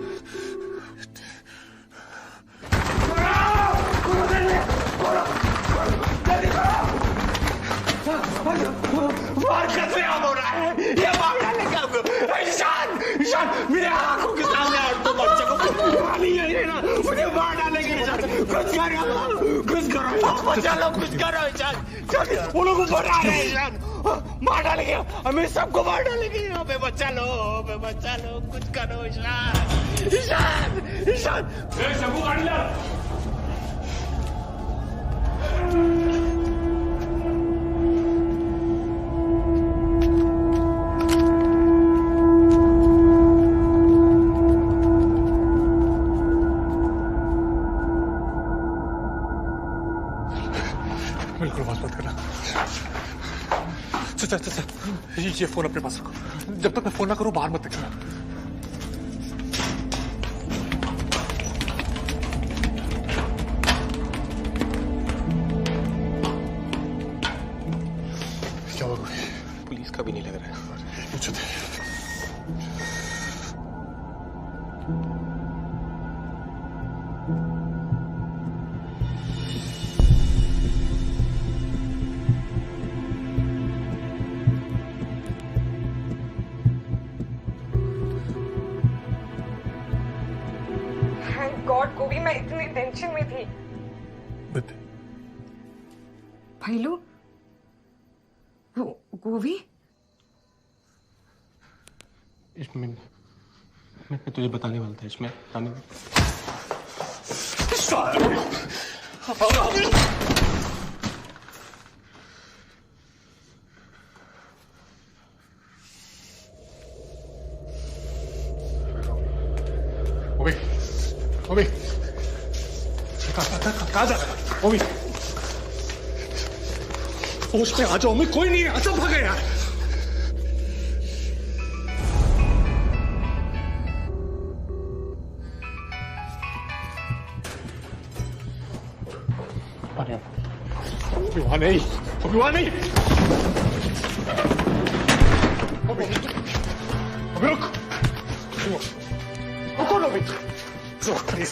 वार कैसे याद हो रहा है? ये मामला लेके आओ। ईशान, ईशान, मेरे आंखों के सामने हट तो बच्चे को नहीं है ना, मुझे मार डालेंगे ईशान। कुछ करो, कुछ करो, बचा लो, कुछ करो ईशान। वो लोग बना रहे हैं ईशान, मार डालेंगे, हमें सबको मार डालेंगे यहाँ पे। बचा लो, कुछ करो ईशान, ईशान, ईशान। सबको गाड़ी ला। बिल्कुल बात मत करना। चल ये फोन अपने पास रखो। जब तक मैं फोन ना करूं बाहर मत निकलना। क्या हुआ? पुलिस का भी नहीं लग रहा है। मुझे गॉड गोभी, मैं इतनी टेंशन में थी। भैलू, वो गोभी, इसमें मैं तुझे बताने वाला था। इसमें आने ओबी, कहाँ जा रहा है? ओबी, होश में आ जाओ। कोई नहीं है, सब भागे यार। वहां नहीं, वहां नहीं। रुक, रुको ना भाई, प्लीज।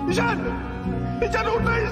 ईशान, ईशान उठ रहा है।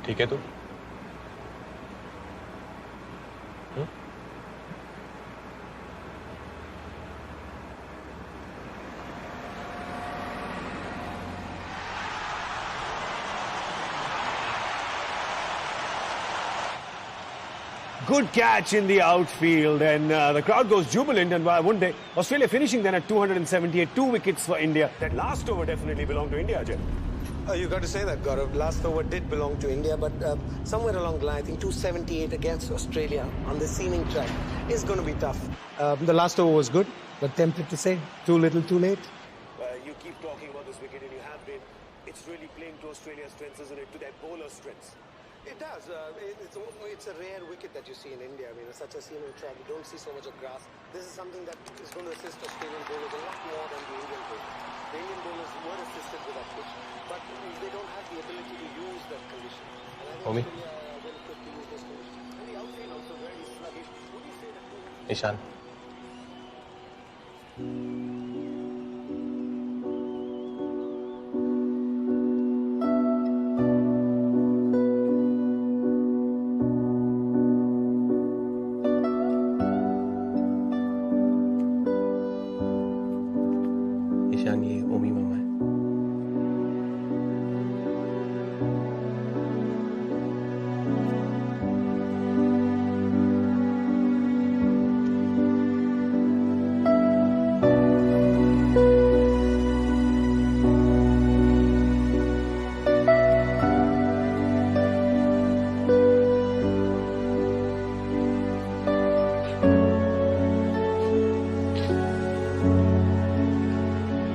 ठीक है तू? Good catch in the outfield, and the crowd goes jubilant. And why wouldn't they? Australia finishing then at 278, 2 wickets for India. That last over definitely belonged to India, Ajay. You got to say that, Gaurav. Last over did belong to India, but somewhere along the line, I think 278 against Australia on the seaming track is going to be tough. The last over was good, but tempted to say too little, too late. You keep talking about this wicket, and you have been. It's really playing to Australia's strengths, isn't it? To their bowler strengths. It does. It's a rare wicket that you see in India. I mean, it's such a seaming track. You don't see so much of grass. This is something that is going to assist Australian bowlers a lot more than the Indian bowlers. The Indian bowlers were assisted with that pitch, but they don't have the ability to use that condition. And I think Australia will quick to use those conditions. And the outfield also very sluggish. Would you say that? Ishan, Ishan ये ओमी मामा है।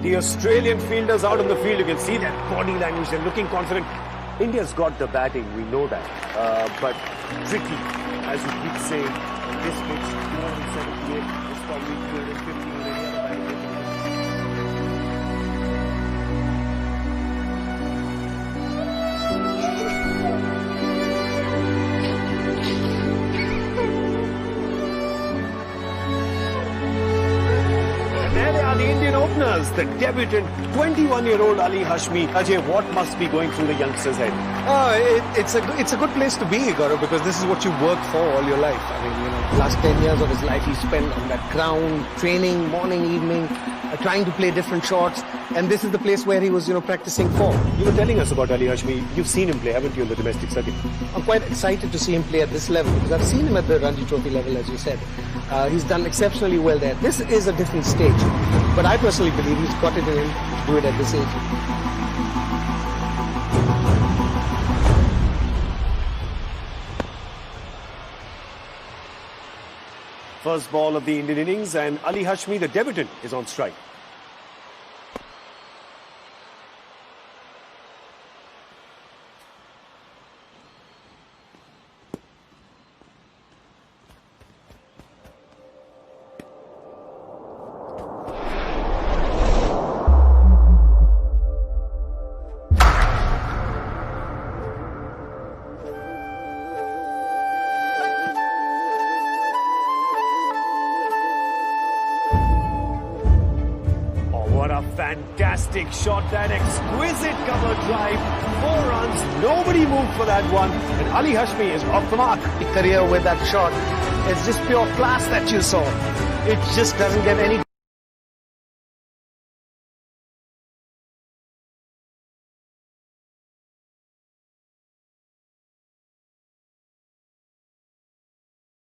The Australian fielders out on the field, you can see that body language, they're looking confident. India's got the batting, we know that. But tricky, as you keep saying, this pitch, 278, is probably 250 with any other batting. The Indian openers, the debutant 21-year-old Ali Hashmi. Ajay, what must be going through the youngster's head? It's a good place to be, Gaurav, because this is what you work for all your life. I mean, the last 10 years of his life he spent on that ground, training, morning, evening, trying to play different shots. And this is the place where he was, practicing for. You were telling us about Ali Hashmi. You've seen him play, haven't you, on the domestic circuit? I'm quite excited to see him play at this level, because I've seen him at the Ranji Trophy level, as you said. He's done exceptionally well there. This is a different stage, but I personally believe he's got it in him to do it at this age. First ball of the Indian innings, and Ali Hashmi, the debutant, is on strike. Fantastic shot, that exquisite cover drive. 4 runs, nobody moved for that one. And Ali Hashmi is off the mark. Career with that shot. It's just pure class that you saw. It just doesn't get any